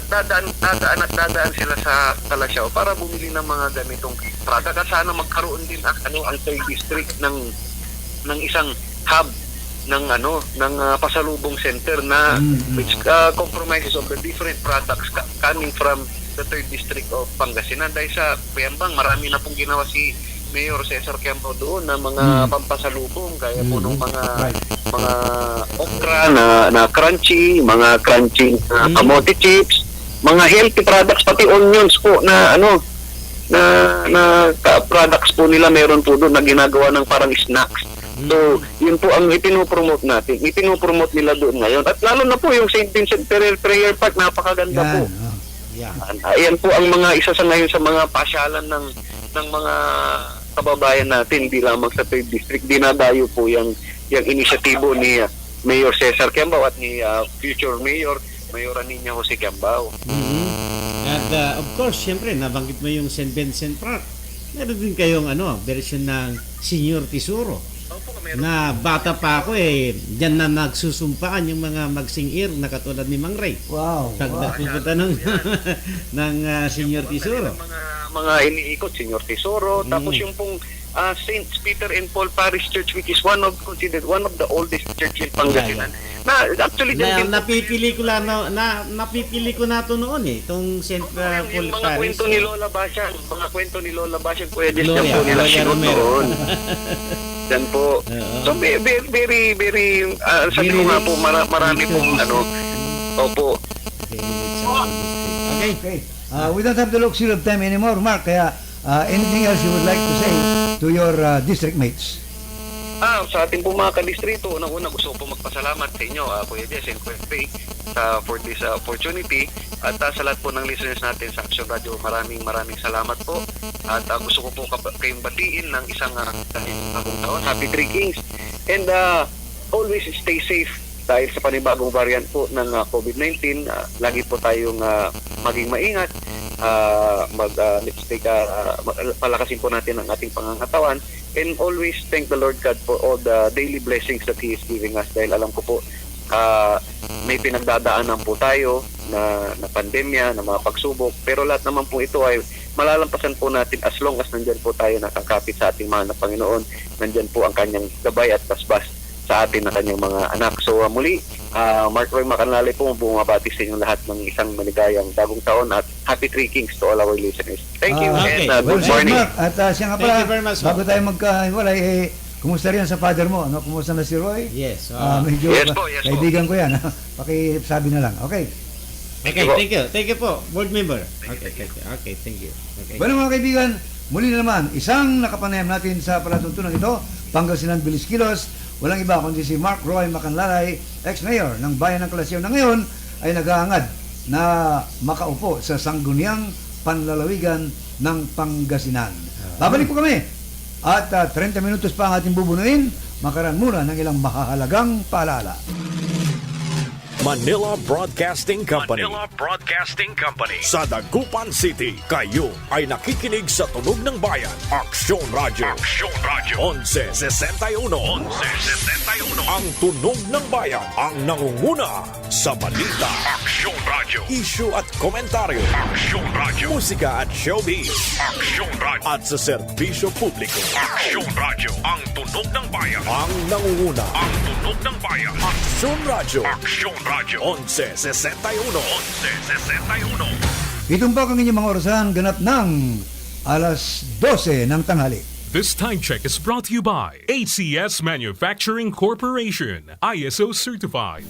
sila sa Kalasyaw para bumili ng mga ganitong product at sana magkaroon din ang 3rd District ng isang hub ng pasalubong center na which compromises of the different products coming from the 3rd District of Pangasinan. Dahil sa Bayambang, marami na pong ginawa si Mayor Cesar Campo doon na mga pampasalubong gaya po ng mga okra na crunchy, mga crunchy kamote chips, mga healthy products, pati onions po na products po nila meron po doon na ginagawa ng parang snacks. So, yun po ang ipinopromote natin. Ipinopromote nila doon ngayon. At lalo na po yung St. Vincent Prayer Park, napakaganda po. Yeah. Ayan po ang mga isa sa ngayon sa mga pasyalan ng mga kababayan natin, di lamang sa 3rd District. Dinadayo po yung inisyatibo ni Mayor Cesar Kiambao at ni future Mayor Aniña Jose Kiambao. At of course, siyempre, nabanggit mo yung St. Vincent Park. Meron din kayong version ng Senior Tesoro. Na bata pa ako diyan na nagsusumpaan yung mga magsing-ear na katulad ni Mang Ray. Wow. Pag napupunta ng, ng Senior Tesoro. Mga iniikot, Senior Tesoro, tapos yung pong St. Peter and Paul Parish Church, which is considered one of the oldest church in Pangasinan. Na actually napipili ko na to noon itong St. Paul yung mga Parish. kwento ni Lola Basyang, pwede siya po nila sinod noon. Yan po. So very sabi ko nga po marami pong opo. Okay. We don't have the luxury of time anymore, Mark. Kaya anything else you would like to say to your district mates? Sa ating po mga kadistrito, unang-una gusto ko po magpasalamat sa inyo, Kuya Jess and Kuya Faye, for this opportunity. At sa lahat po ng listeners natin sa Action Radio, maraming salamat po. At gusto ko po kayong batiin ng isang bagong taon. Happy Three Kings. And always stay safe dahil sa panibagong variant po ng COVID-19. Lagi po tayong maging maingat. Palakasin po natin ang ating pangangatawan. And always thank the Lord God for all the daily blessings that He is giving us. Dahil alam ko po, may pinagdadaanan po tayo na pandemya, na mga pagsubok. Pero lahat naman po ito ay malalampasan po natin as long as nandyan po tayo nakakapit sa ating mahal na Panginoon. Nandyan po ang kanyang gabay at basbas sa atin na kanyang mga anak. So muli, Mark Roy Macanlale po, bumabati sa inyong lahat ng isang maligayang bagong taon at Happy Three Kings to all our listeners. Thank you Okay. and good morning. Mark, at siya nga pala, Thank you very much, bago tayo magkahiwalay, kumusta rin sa father mo? Kumusta na si Roy? Yes. Medyo Yes po. kaibigan ko yan. Pakisabi na lang. Okay. Okay, thank you po, board member. Okay, thank you. Okay. Bueno mga kaibigan, muli na naman, isang nakapanayam natin sa palatuntunan ito, Pangasinan Bilis Kilos, walang iba kundi si Mark Roy Macanlalay, ex-mayor ng Bayan ng Kalasyaw na ngayon ay nag-aangad na makaupo sa sangguniang panlalawigan ng Pangasinan. Babalik po kami at 30 minutos pa ang ating bubunuin, makaran muna ng ilang mahahalagang paalala. Manila Broadcasting Company. Sa Dagupan City, kayo ay nakikinig sa Tunog ng Bayan. Aksyon Radio. 1161. Ang Tunog ng Bayan ang nangunguna sa balita. Aksyon Radio. Issue at komentaryo. Aksyon Radio. Musika at showbiz. Aksyon Radio. At sa serbisyo publiko. Aksyon Radio. Ang Tunog ng Bayan ang nangunguna. Ang Tunog ng Bayan. Aksyon Radio. 1161. Itumbak ang inyong mga orasan ganap ng alas 12 ng tanghali. This time check is brought to you by ACS Manufacturing Corporation, ISO certified.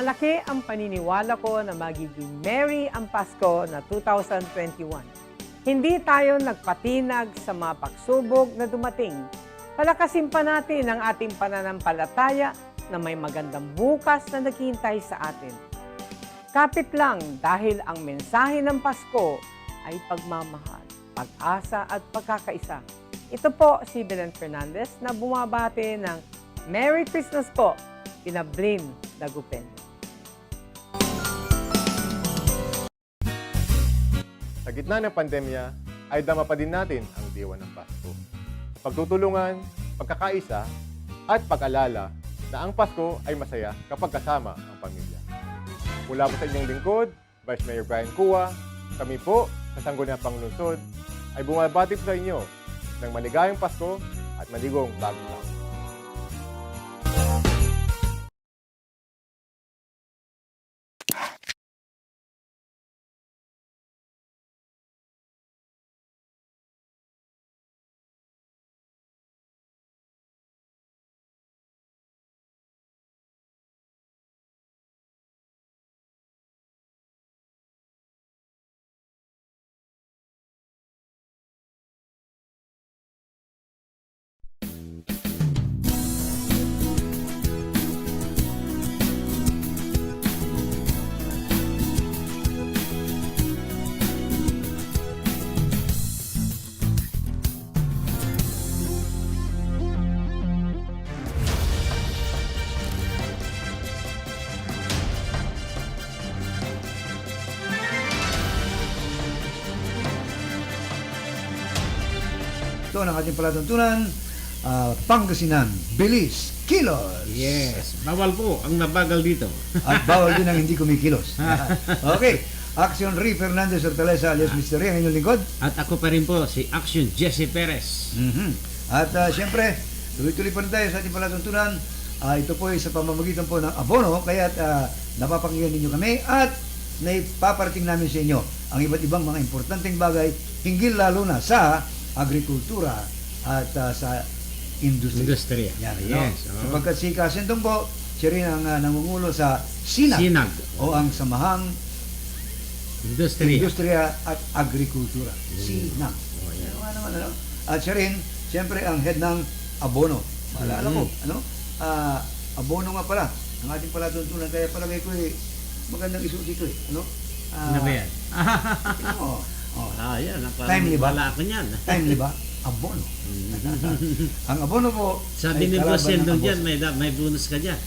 Malaki ang paniniwala ko na magiging merry ang Pasko na 2021. Hindi tayo nagpatinag sa mga pagsubok na dumating. Palakasin pa natin ang ating pananampalataya na may magandang bukas na naghihintay sa atin. Kapit lang dahil ang mensahe ng Pasko ay pagmamahal, pag-asa at pagkakaisa. Ito po si Belen Fernandez na bumabati ng Merry Christmas po, Pinablin Dagupen. Sa gitna ng pandemya, ay dama pa din natin ang diwa ng Pasko. Pagtutulungan, pagkakaisa, at pag-alala na ang Pasko ay masaya kapag kasama ang pamilya. Mula po sa inyong lingkod, Vice Mayor Brian Cua, kami po sa Sangguniang Panglungsod ay bumabati po sa inyo ng maligayang Pasko at maligong bagong taon. Ito ang ating palatuntunan, Pangasinan, bilis, kilos. Yes. Bawal po ang nabagal dito. At bawal din ang hindi kumikilos. Okay. Action Ri Fernandez Hortaleza alias Mr. Ri, ang inyong lingkod. At ako pa rin po, si Action Jesse Perez. At siyempre, tuloy-tuloy pa rin tayo sa ating palatuntunan. Ito po ay sa pamamagitan po ng abono, kaya napapakinggan ninyo kami at naipaparating namin sa inyo ang iba't ibang mga importanteng bagay hinggil lalo na sa agrikultura at sa industriya. Yan, Yes. no? Sapagkat si Kasentong po, siya rin ang nangungulo sa SINAG, Sinag. o ang Samahang Industriya at Agrikultura. SINAG. Ano naman, ano? At siya rin, siyempre, ang head ng abono. Maalala ko, ano? Abono nga pala, ang ating palatuntunan. Kaya palagay ko magandang isuti ko ano? Ano ba yan? Yan. Yan. Timely ba? Wala ako niyan. Timely ba? Abono. Ang abono po, Sabi ni ay Boss kalaban ng Sendong abos. dyan, may bonus ka dyan.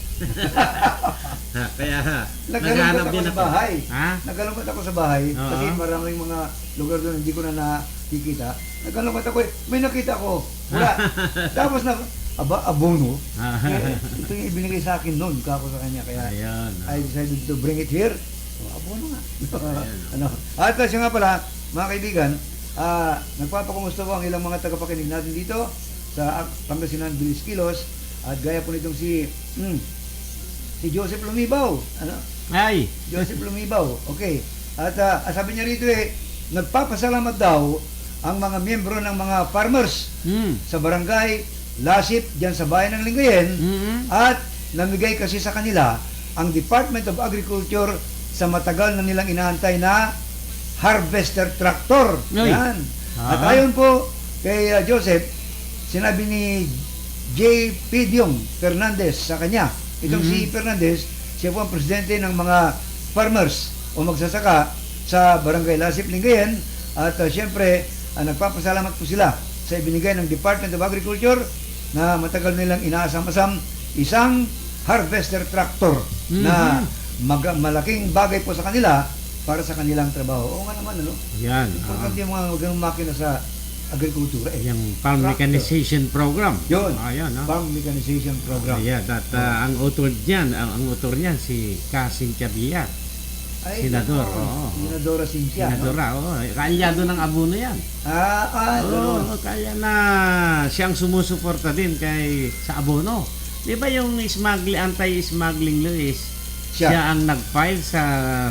Kaya Nagkalungkot naghahanap ako din sa ako. bahay. Ha? Nagkalungkot ako sa bahay Oo. kasi maraming mga lugar doon hindi ko na nakikita. Nagkalungkot ako may nakita ko. Wala. Tapos abono. Ito yung ibinigay sa akin noon, kako sa kanya. Kaya Ayan. I decided to bring it here. Abono nga. At siya nga pala, mga kaibigan, nagpapakumusta po ang ilang mga tagapakinig natin dito sa Pangasinan Bilis Kilos at gaya po nitong si Joseph Lumibaw. Ay! Joseph Lumibaw. Okay. At sabi niya rito nagpapasalamat daw ang mga miyembro ng mga farmers sa barangay Lasip diyan sa bayan ng Lingayen at namigay kasi sa kanila ang Department of Agriculture sa matagal na nilang inaantay na harvester tractor. Oy. Yan. At ayon po kay Joseph, sinabi ni J. Pidiong Fernandez sa kanya. Itong si Fernandez, siya po ang presidente ng mga farmers o magsasaka sa Barangay Lasip, Lingayen. At siyempre, nagpapasalamat po sila sa ibinigay ng Department of Agriculture na matagal nilang inaasam-asam isang harvester tractor na malaking bagay po sa kanila para sa kanilang trabaho. Oo nga naman, ano? Yan. Importante yung mga ganung makina sa agrikultura. Yung farm mechanization program. Yun. Ayan. Farm mechanization program. Ayan. At ang author niyan, si Casing Chabia. Senador. Senadora Cynthia. Senadora, kaalyado ng abono yan. Ganun. Kaya na siyang sumusuporta din sa abono. Di ba yung anti-smuggling law siya ang nag-file sa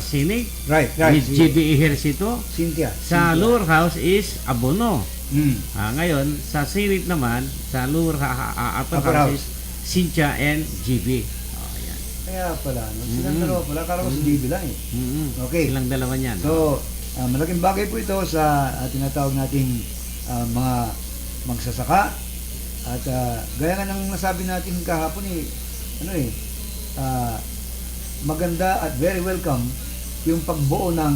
Senate Right. with GB Ejercito. Cynthia. Sa lower house is abono. Hmm. Ngayon, sa Senate naman, sa lower upper Upper house house. is Cynthia and GB. Ayan. Kaya pala, no? Silang dalawa pala, akala ko si JB lang eh. Okay. Silang dalawa niyan. So, malaking bagay po ito sa tinatawag nating mga magsasaka. At gaya nga ng nasabi natin kahapon maganda at very welcome yung pagbuo ng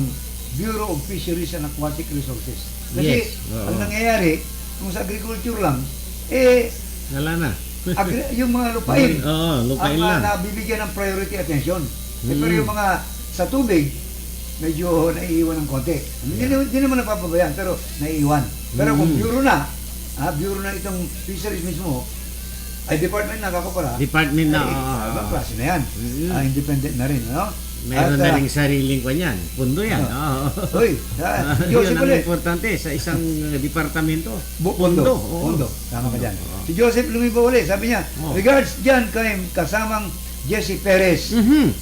Bureau of Fisheries and Aquatic Resources. Kasi Yes, oo. ang nangyayari, kung sa agriculture lang, Wala na. yung mga lupain, Oo, lupain ang lang. nabibigyan ng priority attention. Pero yung mga sa tubig, medyo naiiwan ng konti. Hindi naman napapabayaan, pero naiiwan. Pero kung bureau na itong fisheries mismo, ay department na kako pala. Department na, ay, oo. ibang klase na yan. Independent na rin, ano? Meron na rin sariling pa niyan. Pundo yan. Oo. Uy, Yun Joseph ang ulit. importante sa isang departamento. Pondo. Oo. Pondo. Tama ka dyan. Oo. Si Joseph lumiba ulit. Sabi niya, Oo. regards dyan kay kasamang Jesse Perez.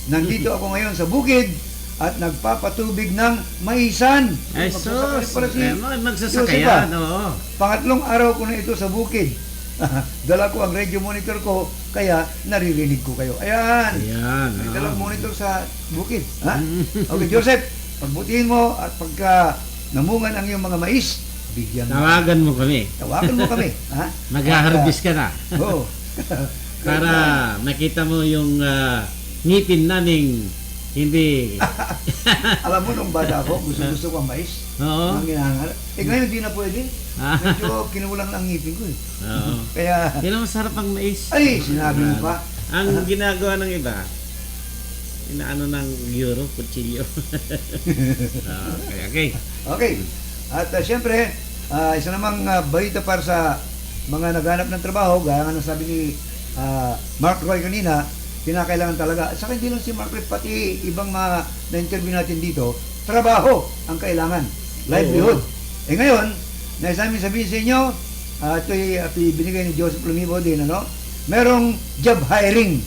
Nandito ako ngayon sa bukid at nagpapatubig ng maisan. Ay, Magsasaka rin pala si magsasaka Joseph, yan. Oo. Pangatlong araw ko na ito sa bukid. Dala ko ang radio monitor ko, kaya naririnig ko kayo. Ayan. Ayan. May oo. dalang monitor sa bukid. Ha? Okay, Joseph, pagbutihin mo at pagka namungan ang iyong mga mais, bigyan mo. Tawagan mo kami. Tawagan mo kami. Ha? Mag-harvest ka na. Oo. Para makita mo yung ngipin naming hindi. Alam mo, nung bata ako, gusto ko ang mais. Oo. Ang ginangarap. Ngayon, hindi na pwede. Medyo kinulang na ang ngipin ko eh. Oo. Kaya, Yan ang masarap ang mais. ay, sinabi mo pa. Ang ginagawa ng iba, inaano ng euro, kutsilyo. Okay. Okay. At syempre, isa namang balita para sa mga naghanap ng trabaho, gaya nga ng sabi ni Mark Roy kanina, kinakailangan talaga. Saka hindi lang si Mark Roy, pati ibang mga na-interview natin dito, trabaho ang kailangan. Livelihood. Ngayon, nais namin sabihin sa inyo, ito'y binigay ni Joseph Lumibo din, merong job hiring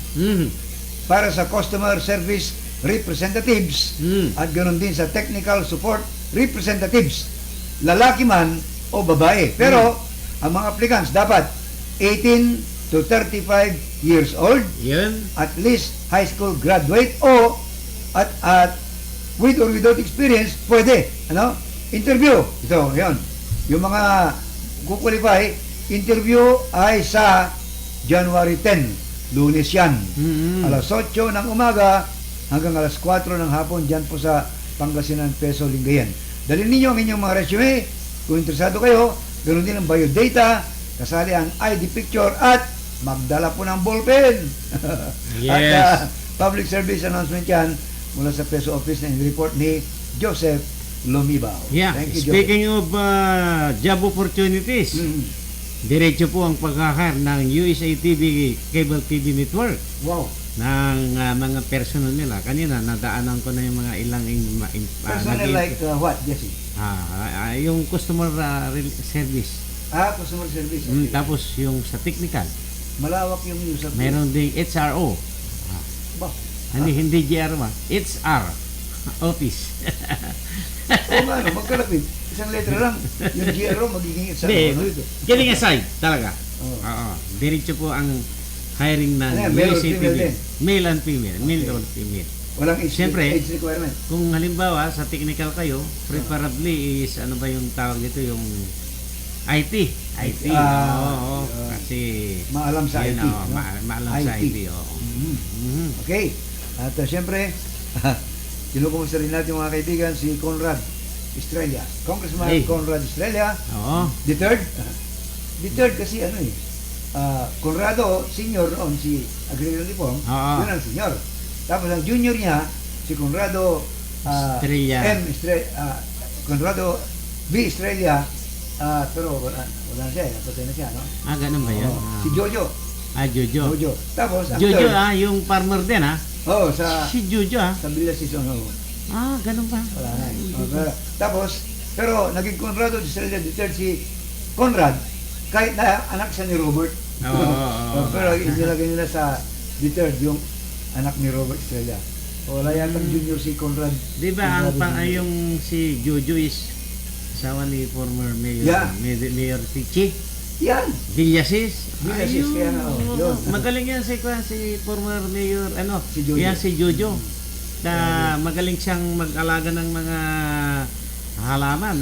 para sa customer service representatives at ganoon din sa technical support representatives, lalaki man o babae. Pero ang mga applicants dapat 18 to 35 years old, Yun. at least high school graduate o at with or without experience, pwede. Interview. Ito, yun. Yung mga kukwalify, interview ay sa January 10, Lunes yan. Alas 8 ng umaga hanggang alas 4 ng hapon dyan po sa Pangasinan, Peso, Lingayen. Dalhin ninyo ang inyong mga resume. Kung interesado kayo, ganoon din ang biodata, kasali ang ID picture at magdala po ng ballpen. Yes. At public service announcement yan mula sa Peso Office na report ni Joseph Lumibao. Yeah. Thank you, Speaking of job opportunities, diretso po ang pagkakar ng USA TV Cable TV Network Wow. ng mga personal nila. Kanina, nadaanan ko na yung mga ilang Personal like what, Jesse? yung customer service. Customer service. Okay. Tapos yung sa technical. Malawak yung user. Meron ding HRO. Ba? Hindi GR ba? HR. Office. Oo nga, magkalapit. Isang letra lang. Yung GRO magiging isa. Hindi, getting aside talaga. Oo. Oo. Diretso po ang hiring ng Ano yan, male or USA female TV. din? Male and female. Male or female. Walang age, Siyempre. age requirement. Kung halimbawa sa technical kayo, preferably is ano ba yung tawag dito, yung IT. IT. Oo. Kasi Maalam sa yun, IT. oo, maalam sa IT. Oo. Okay. At siyempre, kinukumusta rin natin mga kaibigan si Conrad Estrella. Congressman Hey. Conrad Estrella. Oo. The third? The third kasi Conrado, senior noon, si Agrarian Reform, Oo. yun ang senior. Tapos ang junior niya, si Conrado Estrella. Conrado B. Estrella, pero wala na siya, napatay na siya, no? Ganun ba yun? Oo. Si Jojo. Jojo. Jojo. Tapos, ang Jojo, third, yung farmer din, sa Si Jojo, Villa Season, ganun ba? wala na. Tapos, pero naging Conrado Estrella the third si Conrad, kahit na anak siya ni Robert. Oo. Pero inilagay nila sa the third yung anak ni Robert Estrella. Wala yatang junior si Conrad. Di ba ang Conrado Jr. yung si Jojo is asawa ni former mayor, Yeah. Mayor Tichi? Yan. Villasis. Villasis, Ayun. kaya nga, oh, yun. Magaling yan si former mayor, Si Jojo. yan si Jojo. Na magaling siyang mag-alaga ng mga halaman,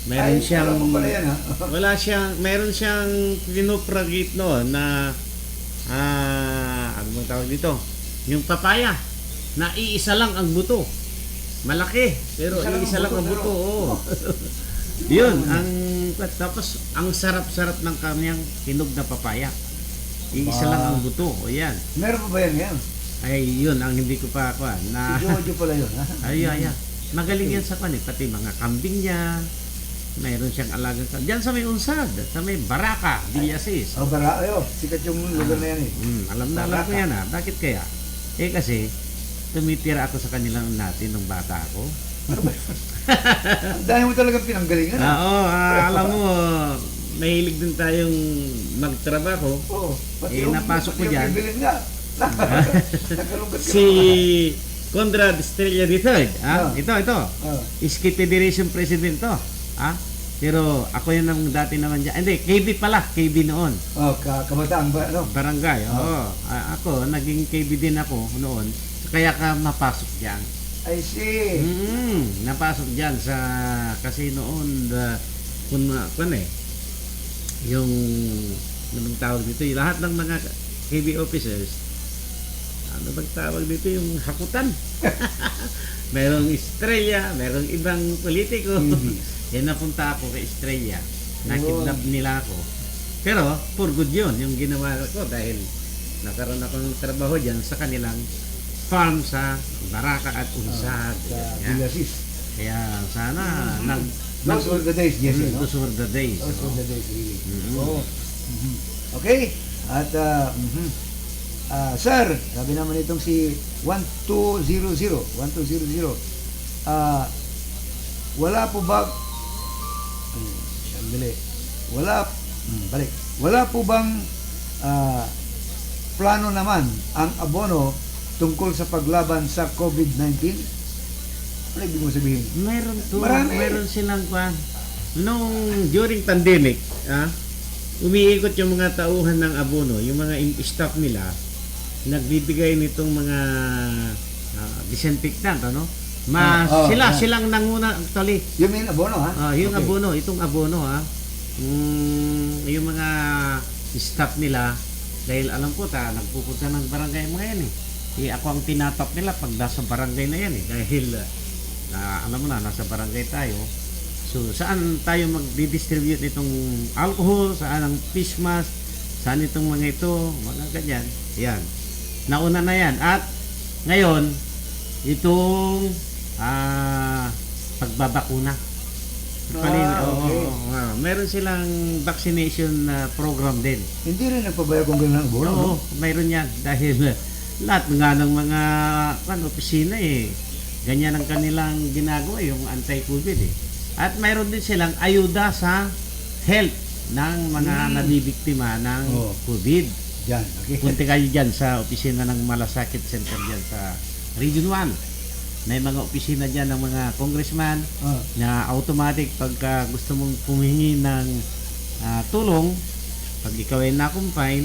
Meron Ay, siyang alam ko pala yan, ha? meron siyang pinupragit noon na ano bang tawag dito? Yung papaya na iisa lang ang buto. Malaki, pero iisa lang ang buto. Oo. Yun, tapos ang sarap-sarap ng kanyang hinog na papaya. Iisa lang ang buto. O yan. Meron pa ba yan ngayon? Ay, yun ang hindi ko pa na Si Jojo pala yun, ha? ay. Magaling yan sa pati mga kambing niya. Mayroon siyang alagang diyan sa may Unsad, sa may Baraka, Villasis. Bara, sikat yung lugar na yan, eh. Alam ko yan Bakit kaya? Kasi tumitira ako sa kanilang natin nung bata ako. Ang dami mo talagang pinanggalingan, ha? Oo, alam mo, mahilig din tayong magtrabaho. Oo. Pati Napasok ko pati dyan. yung bibilin nga. Nagkalungkat ka Si naman. Conrad Estrella III, ito. Ah. Skip Federation President to. Pero ako yun ang dati naman dyan. Hindi, KB pala. KB noon. Kabataan ba, Barangay. Oo. Ako, naging KB din ako noon. Kaya ka napasok dyan. I see. Napasok dyan sa... Kasi noon, yung... Anong tawag dito? Yung lahat ng mga KB officers, ano bang tawag dito? Yung hakutan. Merong Estrella, merong ibang politiko. Yan napunta ako kay Estrella. Nakidnap nila ako. Pero, for good yun, yung ginawa ko dahil nakaroon ako ng trabaho dyan sa kanilang farm sa Baraka at Unsad. Sa Villasis. Kaya sana Those were the days, Jesse, no? those were the days. Those were the days, really. Mhm. Oo. Okay. At, sir, sabi naman itong si 1200. Wala po ba sandali. Wala po bang plano naman ang abono tungkol sa paglaban sa COVID-19? Ano ibig mo sabihin? Meron silang during pandemic, umiikot yung mga tauhan ng abono, yung mga staff nila, nagbibigay nitong mga disinfectant, silang nanguna actually. You mean abono, ha? Yung Okay. abono, itong abono yung mga staff nila, dahil alam ko nagpupunta ng barangay mga yan ako ang tinatap nila pag nasa barangay na yan dahil alam mo nasa barangay tayo. So saan tayo magdi-distribute itong alcohol, saan ang face mask, saan itong mga ito, mga ganyan. Yan. Nauna na yan. At ngayon, itong pagbabakuna. Meron silang vaccination program din. Hindi rin nagpabayag kung gano'n ang abono, no? Oo, mayroon yan. Dahil lahat nga ng mga opisina ganyan ang kanilang ginagawa, yung anti-COVID At mayroon din silang ayuda sa health ng mga nabibiktima ng COVID. Diyan, okay. Punta kayo dyan sa opisina ng Malasakit Center dyan sa Region 1. May mga opisina dyan ng mga congressman na automatic pagka gusto mong pumingi ng tulong, pag ikaw ay na-confine,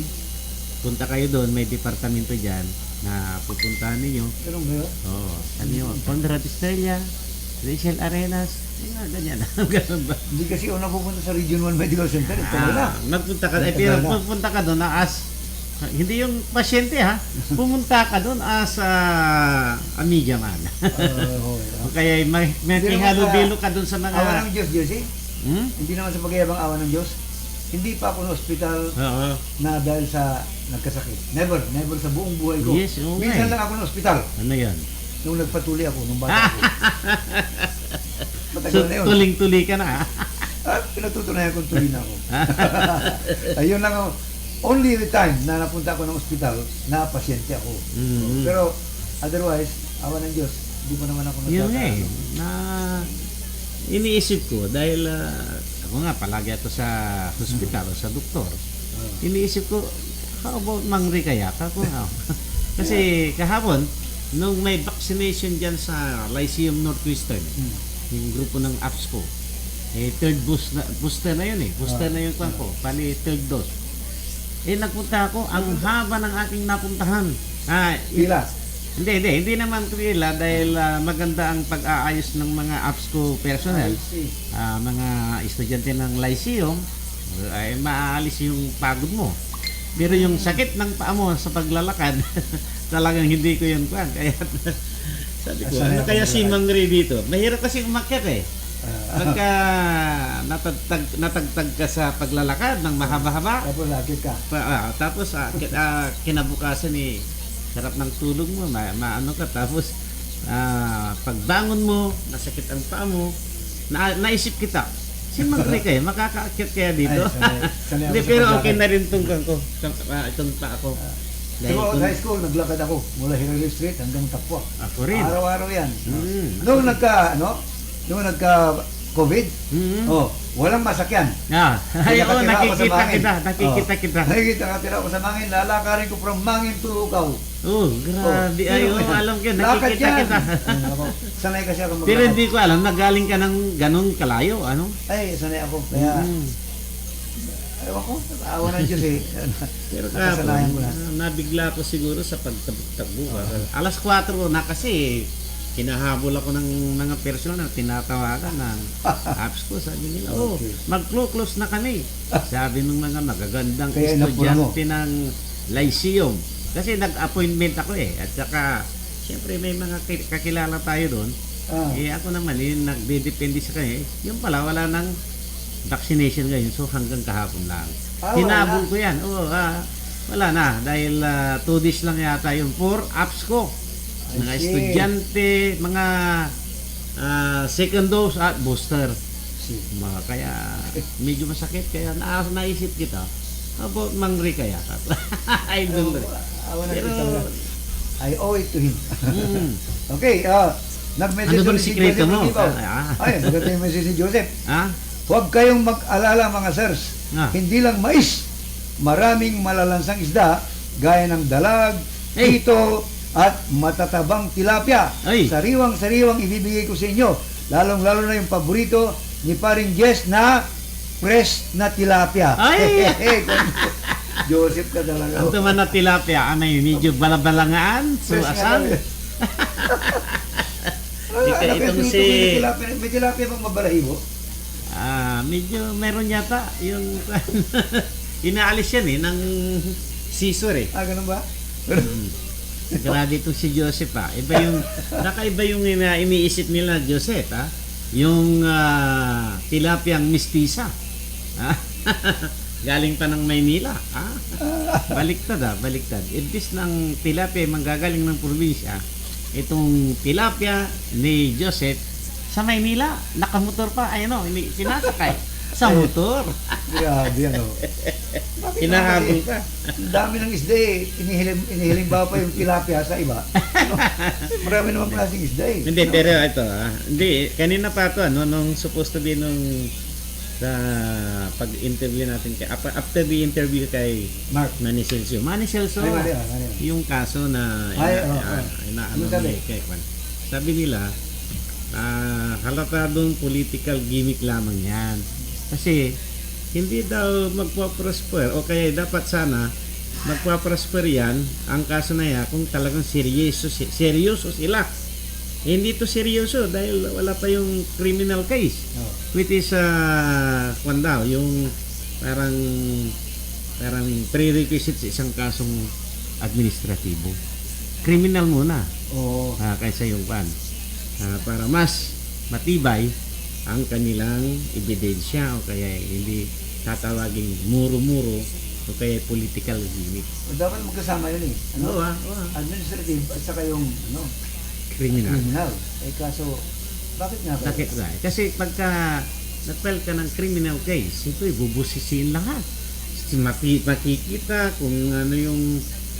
punta kayo doon, may departamento dyan na pupuntahan ninyo. Ganun ba yun? Ano yun? Conrad Estrella, Rachel Arenas, ganyan. Ganun ba? Hindi kasi una pupunta sa Region 1 Medical Center. Ito na. Magpunta ka, pero pupunta ka doon hindi yung pasyente pumunta ka doon as a media man. O kaya may kihalo-bilo ka doon sa mga... Awa ng Diyos, Jesse? Hindi naman sa pagyayabang awa ng Diyos. Hindi pa ako na ospital na dahil sa nagkasakit. Never sa buong buhay ko. Yes, okay. Minsan lang ako na ospital. Ano yan? Nung nagpatuli ako, nung bata ako. Matagal So, na yun. tuling-tuli ka na Pinatutunayan kong tuloy na ako. Ayun lang ako. Only the time na napunta ako ng ospital na pasyente ako. Pero otherwise, awa ng Diyos, hindi ko naman ako Yun nagkakaano. na iniisip ko dahil ako nga palagi ako sa hospital sa doktor. Iniisip ko, how about mangri kaya ako nga. Kasi kahapon nung may vaccination diyan sa Lyceum Northwestern, yung grupo ng APSCO, third booster na yun eh. Booster na yung kwan ko. Pali third dose. Nagpunta ako, ang haba ng aking napuntahan. Pila. Hindi naman pila dahil maganda ang pag-aayos ng mga APSCO personnel. Mga estudyante ng Lyceum, ay maaalis yung pagod mo. Pero yung sakit ng paa mo sa paglalakad, talagang hindi ko yun kwan. Kaya sabi ko, ano kaya si Mang Ray dito? Mahirap kasi umakyat eh. Pagka natagtag ka sa paglalakad ng mahaba-haba, Tapos lakit ka. tapos kinabukasan eh, sarap ng tulog mo, maano ka, tapos pagbangon mo, nasakit ang paa mo, naisip kita, si Mang Ray kayo, makakaakyat kaya dito? Sanay Hindi, ako sa pero paglakad. okay na rin itong ko, itong paa ko. Diba, high school, naglakad ako mula Hillary Street hanggang Tapua. Ako rin. Araw-araw yan. Mm. Nung nagka-COVID, walang masakyan. Ay, oo, Nakatira ako sa nakikita Mangin. kita. Nakikita ko sa Mangin, lalakarin ko from Mangin to Lucaw. Oh, grabe. Ay, alam ko, Lakad nakikita yan. kita. Sanay kasi ako Pero maglakad. hindi ko alam, nagaling ka ng ganun kalayo, ano? Ay, sanay ako. Kaya, ewan ko, awa ng Diyos eh. Pero Nakasanayan ko na. nabigla ko siguro sa pagtabog. Alas 4 na kasi, kinahabol ako ng mga personal na tinatawagan ng apps ko. Sabi nila, mag-close na kami. Sabi ng mga magagandang Kaya inapura mo. estudyante ng Lyceum. Kasi nag-appointment ako eh. At saka, siyempre may mga kakilala tayo doon. Ako naman, yung nagdedepende sa kanya. Yung pala, wala nang vaccination ngayon. So hanggang kahapon lang. Hinabol ko yan. Wala na. Dahil 2 days lang yata yung 4 apps ko. Mga estudyante, mga second dose at booster. Kaya medyo masakit. Kaya naisip kita. About Mang Ray kaya. I don't know. Pero, I owe it to him. Okay, nag-message ano bang si sikreto Joseph mo? Libaw. Ay, maganda yung message ni Joseph. Huwag kayong mag-alala mga sirs. Hindi lang mais. Maraming malalansang isda gaya ng dalag, hito, at matatabang tilapia. Sariwang-sariwang ibibigay ko sa inyo. Lalong-lalo na yung paborito ni Paring Jess na fresh na tilapia. Joseph ka talaga. Ang tuman na tilapia, medyo balabalangaan, suasan. Itong si... May tilapia bang mabalahibo? Medyo meron yata yung inaalis yan ng scissor eh. Ganun ba? Grabe itong si Joseph nakaiba yung iniisip nila Joseph yung tilapiyang mistisa. Galing pa ng Maynila. Baliktad. Imbis ng tilapia manggagaling ng probinsya, itong tilapia ni Joseph sa Maynila, nakamotor pa, sinasakay sa motor. Grabe Hinahabol pa. Ang dami ng isda eh. Inihiling ba pa yung tilapia sa iba? Marami namang klaseng isda eh. Hindi, pero ito hindi, kanina pa ito, nung supposed to be nung sa pag-interview natin after the interview kay Mark Manny Celso, yung kaso na sabi nila halata doon political gimmick lamang yan kasi hindi daw magpa-prosper o kaya dapat sana magpa-prosper yan ang kaso na yan kung talagang seryoso sila. Hindi to seryoso dahil wala pa yung criminal case which is yung parang prerequisite sa isang kasong administratibo. Criminal muna. Kaysa yung para mas matibay ang kanilang ebidensya o kaya hindi tatawaging muro-muro o kaya political gimmick. Dapat magkasama yun eh. Administrative at saka yung criminal. Kaso, bakit nga ba? Kasi pagka nag-file ka ng criminal case, ito bubusisiin lahat. Makikita kung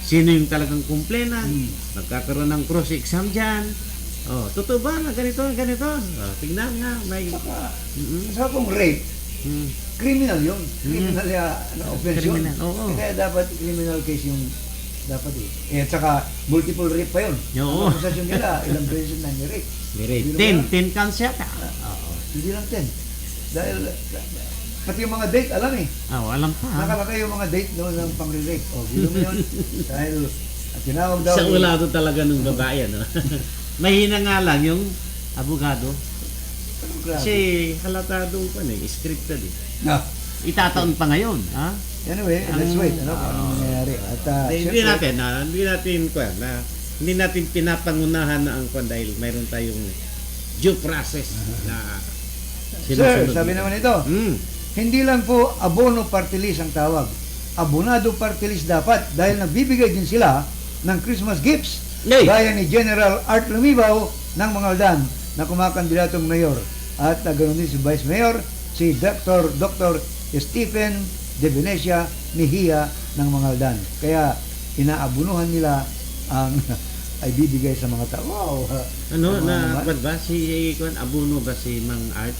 sino yung talagang kumplena, magkakaroon ng cross-exam dyan. Totoo ba na ganito? Tignan nga. Saka kung rape, criminal yun. Criminal offense yun. Kaya dapat criminal case yung dapat eh. At saka multiple rape pa yun. Ang akusasyon nila, ilang beses na ni-rape. 10 counts yata. Hindi lang 10. Dahil pati yung mga date, alam eh. Alam pa. Nakalagay yung mga date noon ng pang-re-rape. O, gulo mo yun. Dahil tinawag daw. Sa ulado talaga ng babae, ano? Mahina nga lang yung abogado. Grabe. Kasi halatado pa scripted eh. No. Itataon pa ngayon, ha? Anyway, let's wait. Ano kung anong mangyayari. At Hindi syempre, hindi natin pinapangunahan na ang kwan dahil mayroon tayong due process na Sir, sinusunod. sabi naman ito, hindi lang po abono party list ang tawag. Abonado party list dapat dahil nagbibigay din sila ng Christmas gifts. Yay! Gaya ni General Art Lumibaw ng Mangaldan na kumakandidatong mayor. At ganoon din si Vice Mayor, si Dr. Stephen De Venecia Mejia ng Mangaldan. Kaya inaabunuhan nila ang ay bibigay sa mga tao. Wow! Ano Tama na naman. kwan ba si kwan abuno ba si Mang Art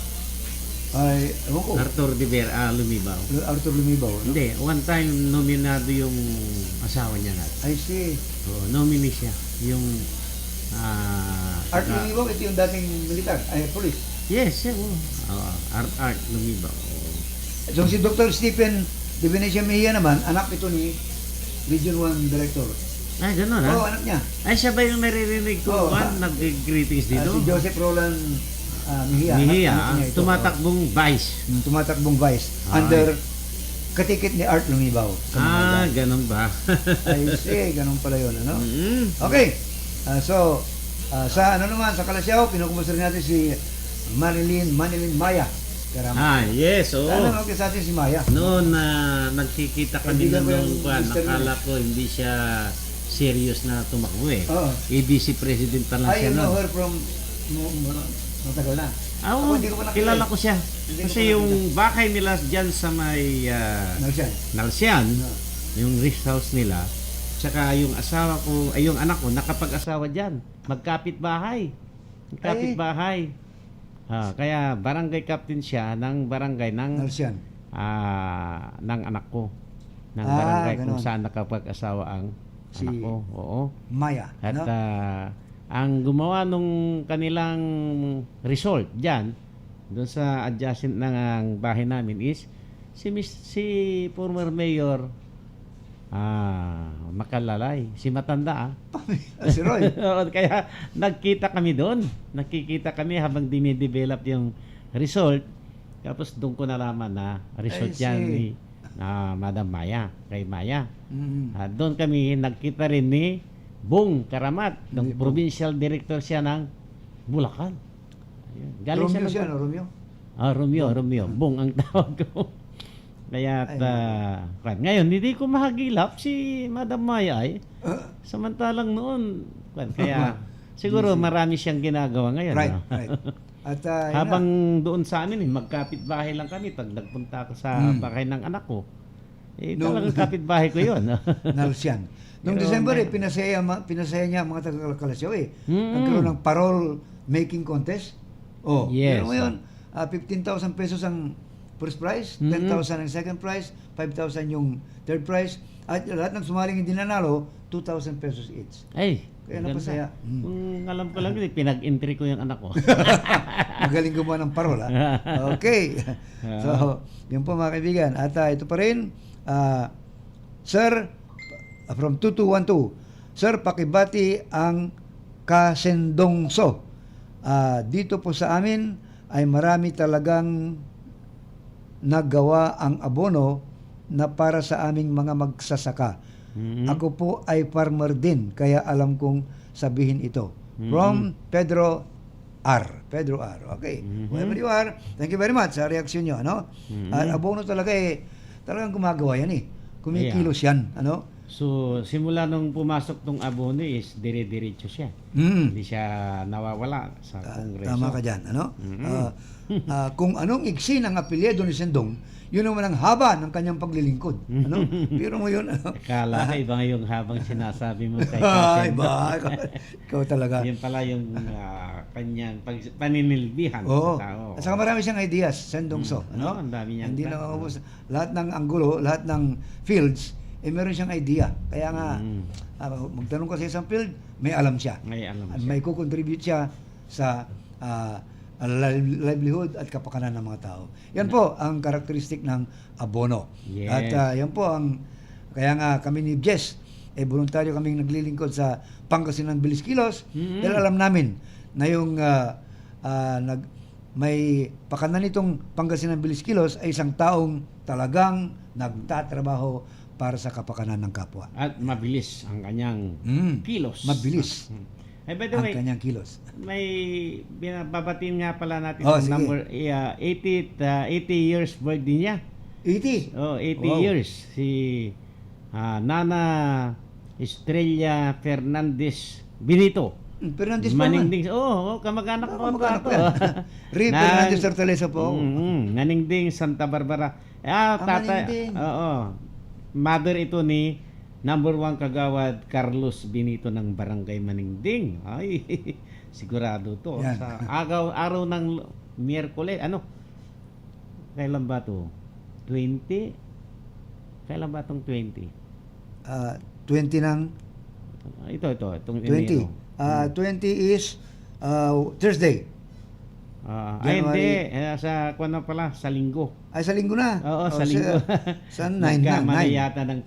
Ay, ewan ko. Arthur de Vera Lumibaw? Arthur Lumibaw. No? Hindi, one time nominado yung asawa niya natin. I see. Nominee siya. Yung Art Lumibaw, ito yung dating militar, ay police. Yes, siya. Art Lumibaw. Oo. So si Dr. Stephen De Venecia Mejia naman, anak ito ni Region 1 Director. Ay, gano'n ha? Oo, anak niya. Ay, siya ba yung naririnig ko? Oo. Nag-greetings dito? Si Joseph Roland Mejia. Mejia, anak niya ito. tumatakbong vice. Tumatakbong vice. Ay. Under katikit ni Art Lumibaw. Sa mga Ganun ba? I see, ganun pala yun. Ano? Mm. Okay. Sa ano naman, sa Kalasyaw, pinukumusta rin natin si Manilin Maya. Yes, oo. Sana sa atin si Maya. Noon na nagkikita kami Kaibigan ko nung yung kwan, Mr. nakala ko hindi siya serious na tumakbo eh. Oo. ABC president pa lang I siya know noon. her from matagal na. Oo, Ako, hindi ko pa nakilala. kilala ko siya. Hindi ko Kasi pa yung bahay nila dyan sa may Nalsiyan. Nalsian, Oo. yung rest house nila, tsaka yung asawa ko, ay yung anak ko, nakapag-asawa dyan. Magkapit bahay. Magkapit-bahay. Kaya barangay captain siya ng barangay ng Nalsiyan. ng anak ko. Ng barangay kung ganon. saan nakapag-asawa ang Si anak ko. Oo. Maya. At no? ang gumawa nung kanilang resort diyan doon sa adjacent ng bahay namin is si former mayor Makalalay, si matanda Si Roy. Oo, kaya nagkita kami doon. Nakikita kami habang dinidevelop yung resort. Tapos doon ko nalaman na resort I yan see. ni Madam Maya, kay Maya. Mhm. Doon kami nagkita rin ni Bong Karamat, ng Ni Bong. provincial director siya ng Bulacan. Ayun. Galing Romeo siya siya, ng no? Romeo? Romeo. Bong ang tawag ko. Kaya ngayon hindi ko mahagilap si Madam Maya ay samantalang noon kaya siguro marami siyang ginagawa ngayon. Right, no? right. At yun Habang doon sa amin magkapit bahay lang kami pag nagpunta ako sa bahay ng anak ko. Talagang kapit-bahay ko 'yon. na, Nalsiyan. Noong Pero December, pinasaya niya ang mga taga-Kalasyaw eh. Mm. Nagkaroon ng parole making contest. Oh, Yes. pero ngayon, 15,000 pesos ang first prize, 10,000 ang second prize, 5,000 yung third prize, at lahat ng sumaling hindi nanalo, 2,000 pesos each. Ay, Kaya maganda. napasaya. Kung alam ko lang yun, pinag-entry ko yung anak ko. Magaling gumawa ng parol, ha? Okay. So, yun po mga kaibigan. At ito pa rin, Sir, from 2212, Sir, pakibati ang Kasendongso. Dito po sa amin ay marami talagang nagawa ang abono na para sa aming mga magsasaka. Mhm. Ako po ay farmer din, kaya alam kong sabihin ito. From Pedro R. Okay. Wherever you are, thank you very much sa reaksyon nyo. Ano? At abono talaga talagang gumagawa yan eh. Kumikilos yan. Ano? So, simula nung pumasok tong abono is dire-diretso siya. Hindi siya nawawala sa kongreso. Tama ka dyan. Ano? Kung anong iksi ng apelyido ni Sendong, yun naman ang haba ng kanyang paglilingkod. Ano? Pero mo yun. Ano? Kala ka iba yung habang sinasabi mo kay Ay, Kasen. ba? Ikaw talaga. Yan pala yung kanyang paninilbihan Oo. sa tao. At saka marami siyang ideas, Sendongso. Ano? Ang dami niyang Hindi plan. na maubos. Lahat ng anggulo, lahat ng fields, meron siyang idea. Kaya nga, magtanong ka sa isang field, may alam siya. May alam At siya. may kukontribute siya sa livelihood at kapakanan ng mga tao. Yan po ang karakteristik ng abono. Yes. At yan po ang, kaya nga kami ni Jess, voluntaryo kaming naglilingkod sa Pangasinan Bilis Kilos, dahil alam namin na yung may pakanan nitong Pangasinan Bilis Kilos ay isang taong talagang nagtatrabaho para sa kapakanan ng kapwa. At mabilis ang kanyang kilos. Mabilis By the ang way, kanyang kilos. may binababatiin nga pala natin Oh, yung sige. number 80 years birthday niya. 80. Oh, 80 Wow. years si Nana Estrella Fernandez Benito. Fernandez pa naman. Maningding. Kamag-anak ko Kamag-anak pa ko yan. Ray Nang- Fernandez Hortaleza po ako. Naningding Santa Barbara. Tatay. Maningding. Oo. Mother ito ni number 1 kagawad Carlos Benito ng Barangay Maningding. Ay, sigurado to. Yan. Sa araw ng Miyerkules. Kailan ba to? 20? Kailan ba itong 20? 20 ng Itong 20. Enero. 20 is Thursday. Ay, hindi. January. Sa kuwan na pala, sa linggo. Ay, sa linggo na. Oo, sa linggo. Sa 9 na. Nagkamali 9. yata ng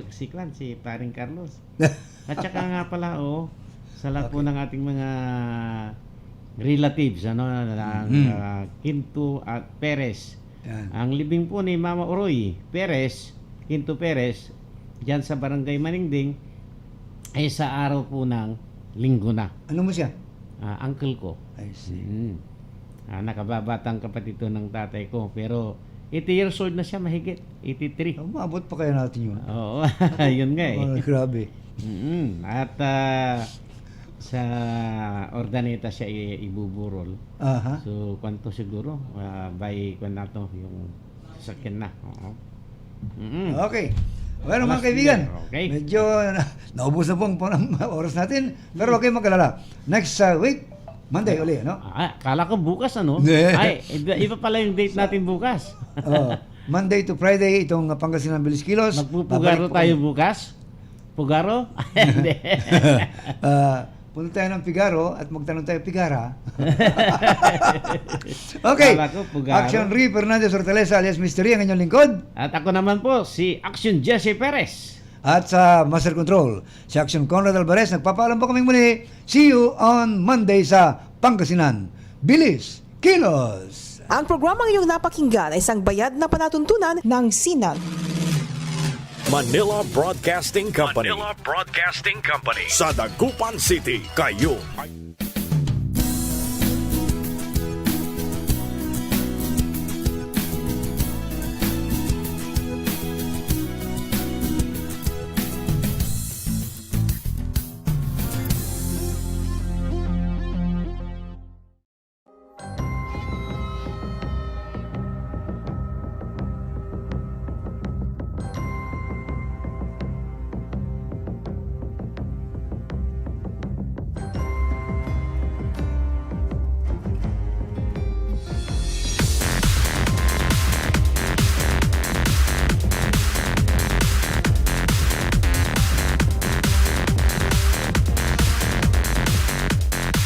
siklan, si Paring Carlos. At saka nga pala, sa lahat po ng ating mga relatives, ng Quinto at Perez. Yan. Ang libing po ni Mama Oroy Perez, Quinto Perez, dyan sa Barangay Maningding, ay sa araw po ng linggo na. Ano mo siya? Uncle ko. I see. Nakababatang kapatid to ng tatay ko. Pero 80 years old na siya, mahigit. 83. Umabot pa kaya natin yun. Oo, yun nga eh. Grabe. At sa Ordaneta siya ibuburol. Aha. So, kwanto siguro? By kwanto yung sasakyan na. Oo. Okay. Bueno, mga Alas kaibigan, 10, okay. medyo naubos na po ang oras natin. Pero huwag kayong mag-alala. Next week, Monday uli, no? Kala ko bukas ano? Hindi. Ay, iba pala yung date natin bukas. Monday to Friday, itong Pangasinan Bilis Kilos. Magpupugaro Babalik po tayo kami. bukas? Pugaro? Hindi. Punta tayo ng Figaro at magtanong tayo Figara. Okay. Kala ko Fugaro. Action Ray Fernandez Hortaleza alias Mystery, ang inyong lingkod. At ako naman po, si Action Jesse Perez. At sa Master Control, si Action Conrad Alvarez. Nagpapaalam po kaming muli. See you on Monday sa Pangasinan Bilis Kilos. Ang programang iyong napakinggan ay isang bayad na panatuntunan ng SINAG. Manila Broadcasting Company. Manila Broadcasting Company. Sa Dagupan City, kayo ay